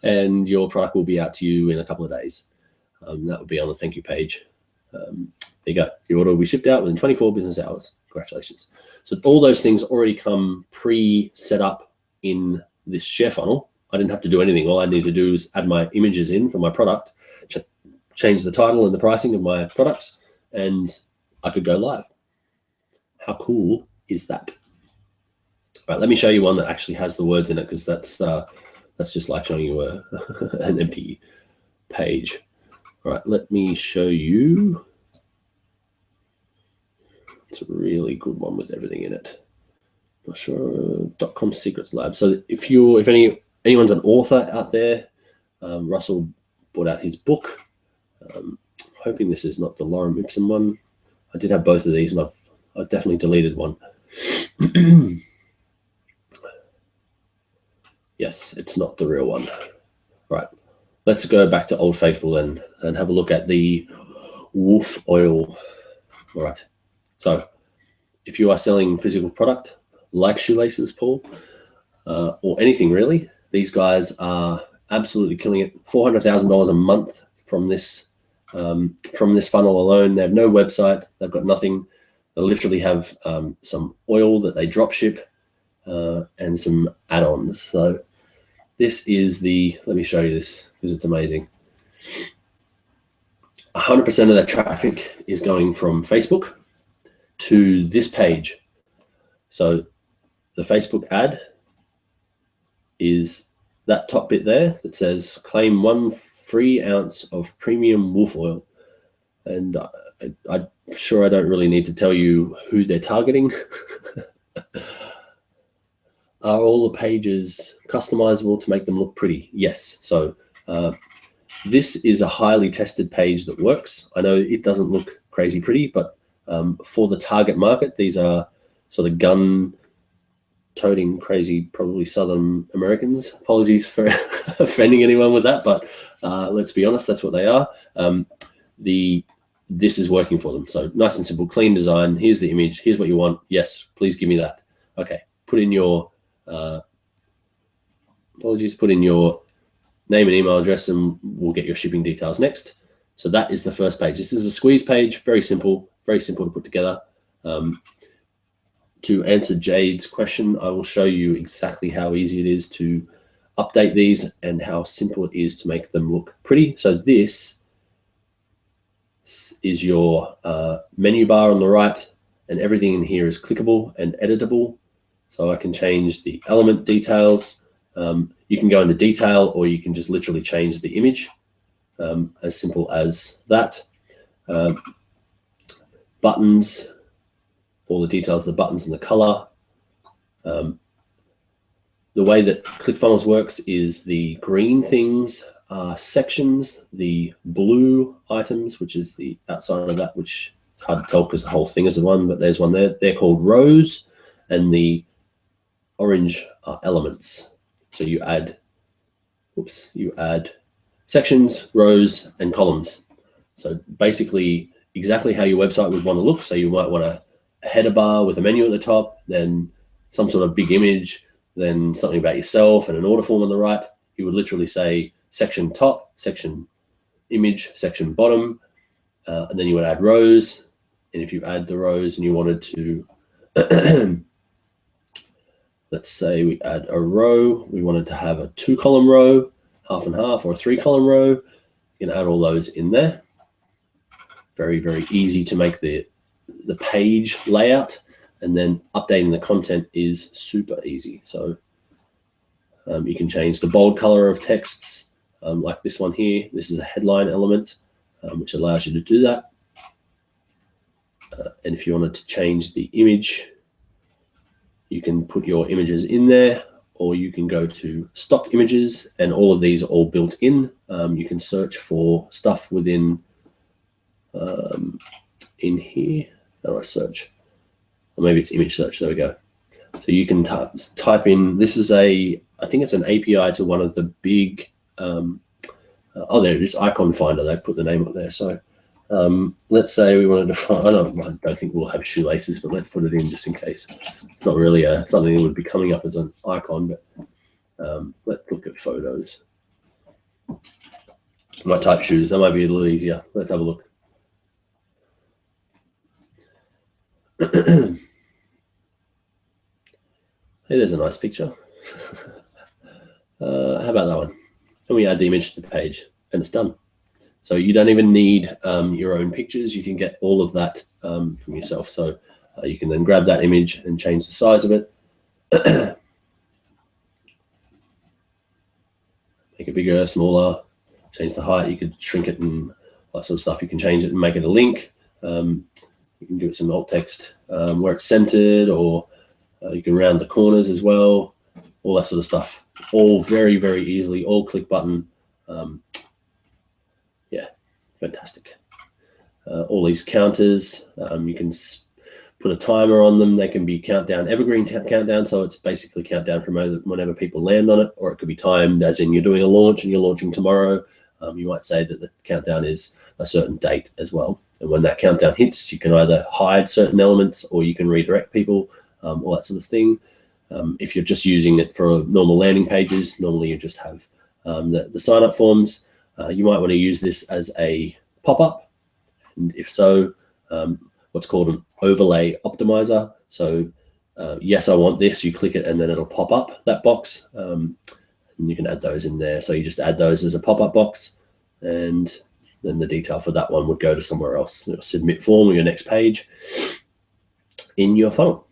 and your product will be out to you in a couple of days. That would be on the thank you page. There you go. Your order will be shipped out within 24 business hours. Congratulations. So all those things already come pre-set up in this share funnel. I didn't have to do anything. All I need to do is add my images in for my product, change the title and the pricing of my products, and I could go live. How cool is that? All right, let me show you one that actually has the words in it, because that's just like showing you an empty page. All right, let me show you. It's a really good one with everything in it. Not sure. .com Secrets Lab. So if anyone's an author out there, Russell brought out his book. Hoping this is not the Lorem Ipsum one. I did have both of these, and I've definitely deleted one. Yes, it's not the real one. Right, let's go back to Old Faithful and have a look at the wolf oil. All right, so if you are selling physical product like shoelaces, Paul, or anything really, these guys are absolutely killing it. $400,000 a month from this funnel alone. They have no website. They've got nothing. They literally have some oil that they drop ship and some add-ons. So this is let me show you this because it's amazing. 100% of that traffic is going from Facebook to this page. So the Facebook ad is that top bit there that says claim 1 free ounce of premium wolf oil. And I'm sure I don't really need to tell you who they're targeting. Are all the pages customizable to make them look pretty? Yes. So this is a highly tested page that works. I know it doesn't look crazy pretty, but for the target market, these are sort of gun-toting, crazy, probably Southern Americans. Apologies for offending anyone with that, but let's be honest, that's what they are. This is working for them. So nice and simple, clean design. Here's the image. Here's what you want. Yes, please give me that. Okay, put in your put in your name and email address, and we'll get your shipping details next. So that is the first page. This is a squeeze page, very simple to put together. To answer Jade's question, I will show you exactly how easy it is to update these and how simple it is to make them look pretty. So this is your menu bar on the right, and everything in here is clickable and editable. So I can change the element details. You can go into detail, or you can just literally change the image, as simple as that. Buttons, all the details of the buttons and the color. The way that ClickFunnels works is the green things are sections, the blue items, which is the outside of that, which it's hard to tell because the whole thing is the one, but there's one there. They're called rows, and the orange are elements. So you add sections, rows, and columns. So basically exactly how your website would want to look. So you might want a header bar with a menu at the top, then some sort of big image, then something about yourself and an order form on the right. You would literally say section top, section image, section bottom, and then you would add rows. And if you add the rows and you wanted to, let's say we add a row, we wanted to have a 2-column row, half and half, or a 3-column row, you can add all those in there. Very, very easy to make the page layout, and then updating the content is super easy. So you can change the bold color of texts, like this one here. This is a headline element, which allows you to do that. And if you wanted to change the image, you can put your images in there, or you can go to stock images, and all of these are all built in. You can search for stuff within in here. How do I search? Or maybe it's image search. There we go. So you can type in, this is I think it's an API to one of the big, oh, there it is, Icon Finder. They put the name up there. So let's say we wanted to find, I don't think we'll have shoelaces, but let's put it in just in case. It's not really something that would be coming up as an icon, but let's look at photos. I might type shoes. That might be a little easier. Let's have a look. Hey, there's a nice picture. How about that one? And we add the image to the page, and it's done. So you don't even need your own pictures. You can get all of that from yourself. So you can then grab that image and change the size of it. Make it bigger, smaller, change the height. You could shrink it and that sort of stuff. You can change it and make it a link. You can give it some alt text where it's centered, or you can round the corners as well, all that sort of stuff. All very, very easily, all click button. Yeah, fantastic. All these counters, you can put a timer on them. They can be countdown, evergreen countdown. So it's basically countdown from whenever people land on it, or it could be timed as in you're doing a launch and you're launching tomorrow. You might say that the countdown is a certain date as well. And when that countdown hits, you can either hide certain elements or you can redirect people, all that sort of thing. If you're just using it for normal landing pages, normally you just have the sign-up forms. You might want to use this as a pop-up. And if so, what's called an overlay optimizer. So yes, I want this, you click it and then it'll pop up that box. And you can add those in there. So you just add those as a pop-up box, and then the detail for that one would go to somewhere else. Submit form or your next page in your funnel.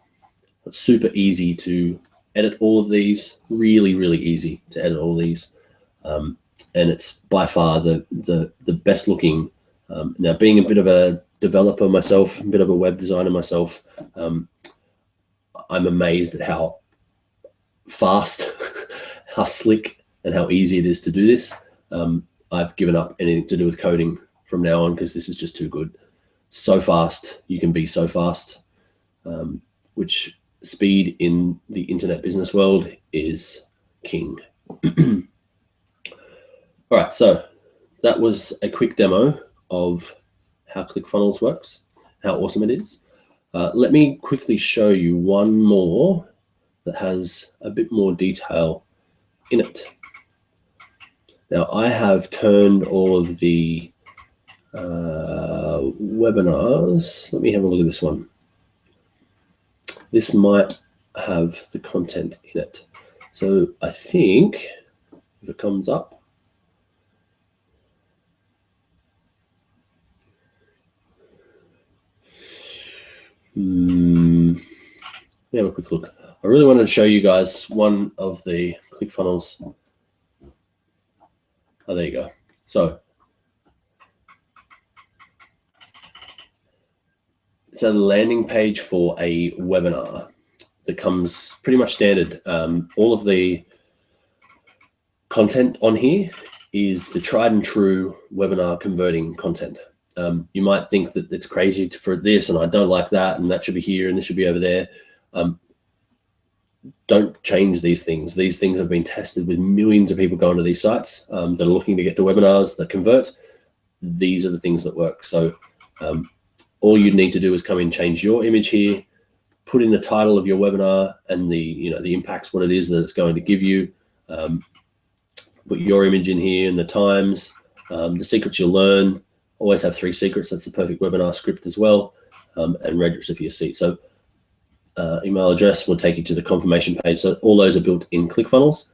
It's super easy to edit all of these, really, really easy to edit all these. And it's by far the best looking Now, being a bit of a developer myself, a bit of a web designer myself, I'm amazed at how fast, how slick, and how easy it is to do this. I've given up anything to do with coding from now on because this is just too good. So fast, you can be so fast, which speed in the internet business world is king. All right, so that was a quick demo of how ClickFunnels works, how awesome it is. Let me quickly show you one more that has a bit more detail in it. Now, I have turned all of the webinars. Let me have a look at this one. This might have the content in it. So I think if it comes up, let me have a quick look. I really wanted to show you guys one of the ClickFunnels. Oh, there you go. So it's a landing page for a webinar that comes pretty much standard. All of the content on here is the tried and true webinar converting content. You might think that it's crazy for this and I don't like that and that should be here and this should be over there. Don't change these things. These things have been tested with millions of people going to these sites that are looking to get to webinars that convert. These are the things that work. So all you need to do is come in, change your image here, put in the title of your webinar and the impacts, what it is that it's going to give you. Put your image in here and the times, the secrets you'll learn. Always have 3 secrets. That's the perfect webinar script as well, and register for your seat. So email address will take you to the confirmation page. So all those are built in ClickFunnels,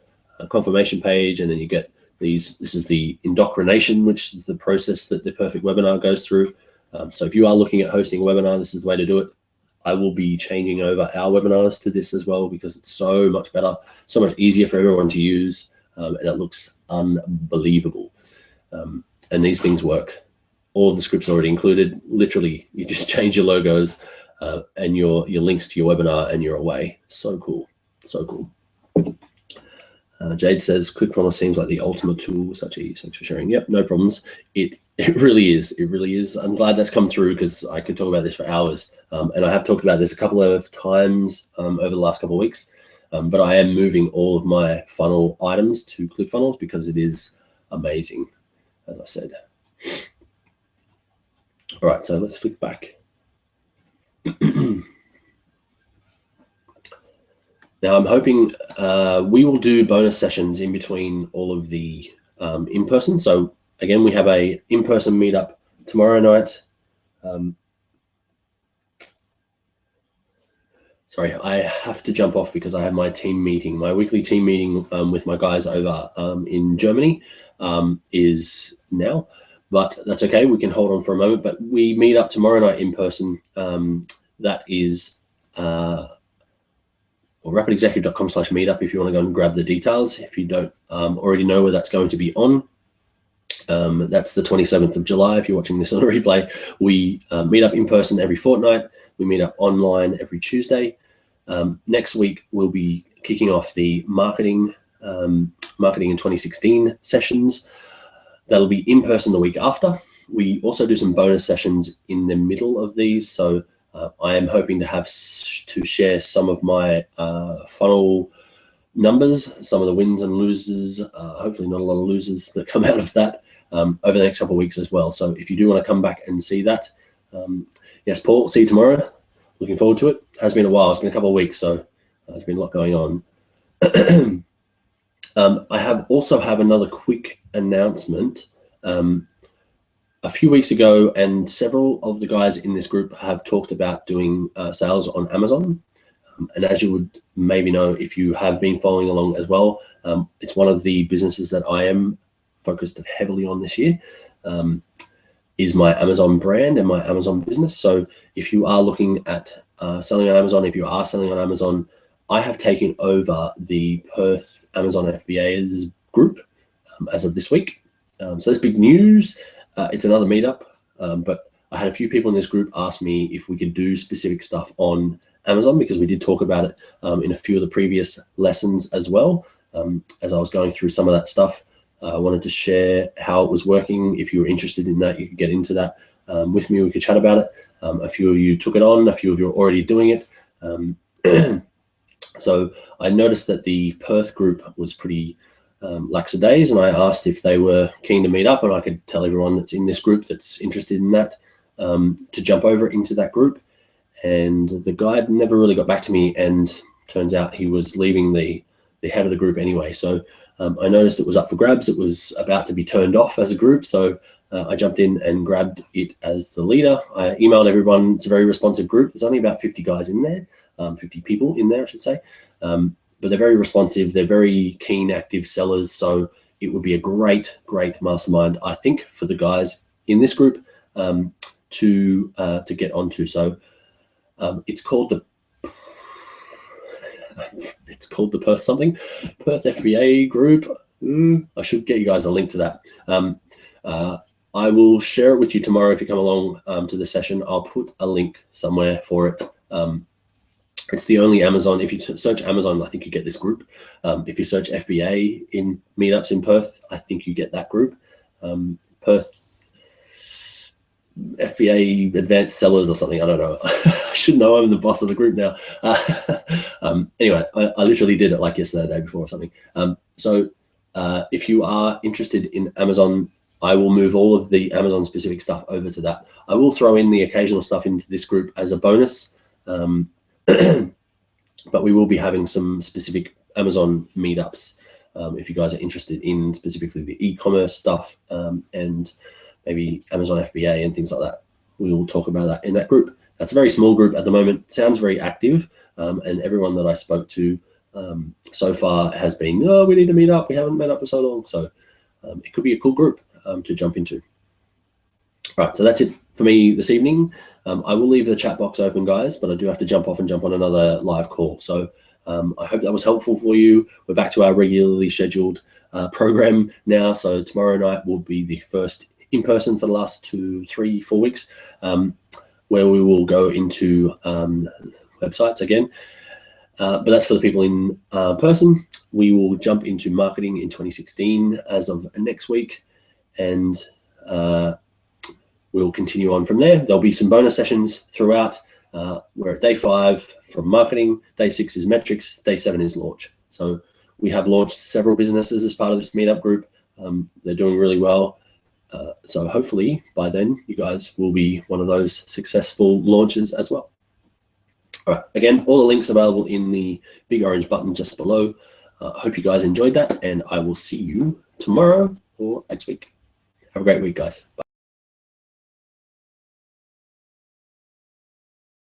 confirmation page, and then you get these. This is the indoctrination, which is the process that the perfect webinar goes through. So if you are looking at hosting a webinar, this is the way to do it. I will be changing over our webinars to this as well because it's so much better, so much easier for everyone to use, and it looks unbelievable. And these things work. All of the scripts already included. Literally, you just change your logos and your links to your webinar and you're away. So cool, so cool. Jade says, ClickFunnels seems like the ultimate tool with such ease. Thanks for sharing. Yep, no problems. It really is. It really is. I'm glad that's come through because I could talk about this for hours. And I have talked about this a couple of times over the last couple of weeks. But I am moving all of my funnel items to ClickFunnels because it is amazing, as I said. All right, so let's flick back. Now I'm hoping we will do bonus sessions in between all of the in-person. So again, we have a in-person meetup tomorrow night. Sorry, I have to jump off because I have my team meeting. My weekly team meeting with my guys over in Germany is now, but that's okay. We can hold on for a moment, but we meet up tomorrow night in person. That is rapidexecutive.com/meetup if you want to go and grab the details. If you don't already know where that's going to be on, that's the 27th of July. If you're watching this on a replay, we meet up in person every fortnight. We meet up online every Tuesday. Next week, we'll be kicking off the marketing in 2016 sessions. That'll be in person the week after. We also do some bonus sessions in the middle of these. So I am hoping to have to share some of my funnel numbers, some of the wins and losers, hopefully not a lot of losers that come out of that over the next couple of weeks as well. So if you do want to come back and see that, yes, Paul, see you tomorrow. Looking forward to it. Has been a while. It's been a couple of weeks, so there's been a lot going on. I also have another quick announcement. A few weeks ago, and several of the guys in this group have talked about doing sales on Amazon. And as you would maybe know, if you have been following along as well, it's one of the businesses that I am focused heavily on this year, is my Amazon brand and my Amazon business. So if you are looking at selling on Amazon, if you are selling on Amazon, I have taken over the Perth Amazon FBA's group as of this week. So that's big news. It's another meetup. but I had a few people in this group ask me if we could do specific stuff on Amazon, because we did talk about it in a few of the previous lessons as well. As I was going through some of that stuff, I wanted to share how it was working. If you were interested in that, you could get into that with me. We could chat about it. A few of you took it on. A few of you are already doing it. So I noticed that the Perth group was pretty lackadays, and I asked if they were keen to meet up, and I could tell everyone that's in this group that's interested in that to jump over into that group. And the guy never really got back to me, and turns out he was leaving the head of the group anyway. So I noticed it was up for grabs. It was about to be turned off as a group. So I jumped in and grabbed it as the leader. I emailed everyone. It's a very responsive group. There's only about 50 guys in there, 50 people in there, I should say. But they're very responsive. They're very keen, active sellers. So it would be a great mastermind, I think, for the guys in this group to get onto. So it's called the Perth something, Perth FBA group. I should get you guys a link to that. I will share it with you tomorrow if you come along to the session. I'll put a link somewhere for it. It's the only Amazon. If you search Amazon, I think you get this group. If you search FBA in meetups in Perth, I think you get that group. Perth FBA Advanced Sellers or something. I don't know. I should know. I'm the boss of the group now. Anyway, I literally did it like yesterday, the day before or something. So if you are interested in Amazon, I will move all of the Amazon specific stuff over to that. I will throw in the occasional stuff into this group as a bonus. But we will be having some specific Amazon meetups if you guys are interested in specifically the e-commerce stuff and maybe Amazon FBA and things like that. We will talk about that in that group. That's a very small group at the moment. It sounds very active, and everyone that I spoke to so far has been, oh, we need to meet up. We haven't met up for so long. So it could be a cool group to jump into. All right, so that's it for me this evening. I will leave the chat box open, guys, but I do have to jump off and jump on another live call. So I hope that was helpful for you. We're back to our regularly scheduled program now. So tomorrow night will be the first in person for the last 2, 3, 4 weeks, where we will go into websites again. But that's for the people in person. We will jump into marketing in 2016 as of next week, and we'll continue on from there. There'll be some bonus sessions throughout. We're at day 5 from marketing. Day 6 is metrics. Day 7 is launch. So we have launched several businesses as part of this meetup group. They're doing really well. So hopefully by then you guys will be one of those successful launches as well. All right, again, all the links available in the big orange button just below. I hope you guys enjoyed that, and I will see you tomorrow or next week. Have a great week, guys. Bye.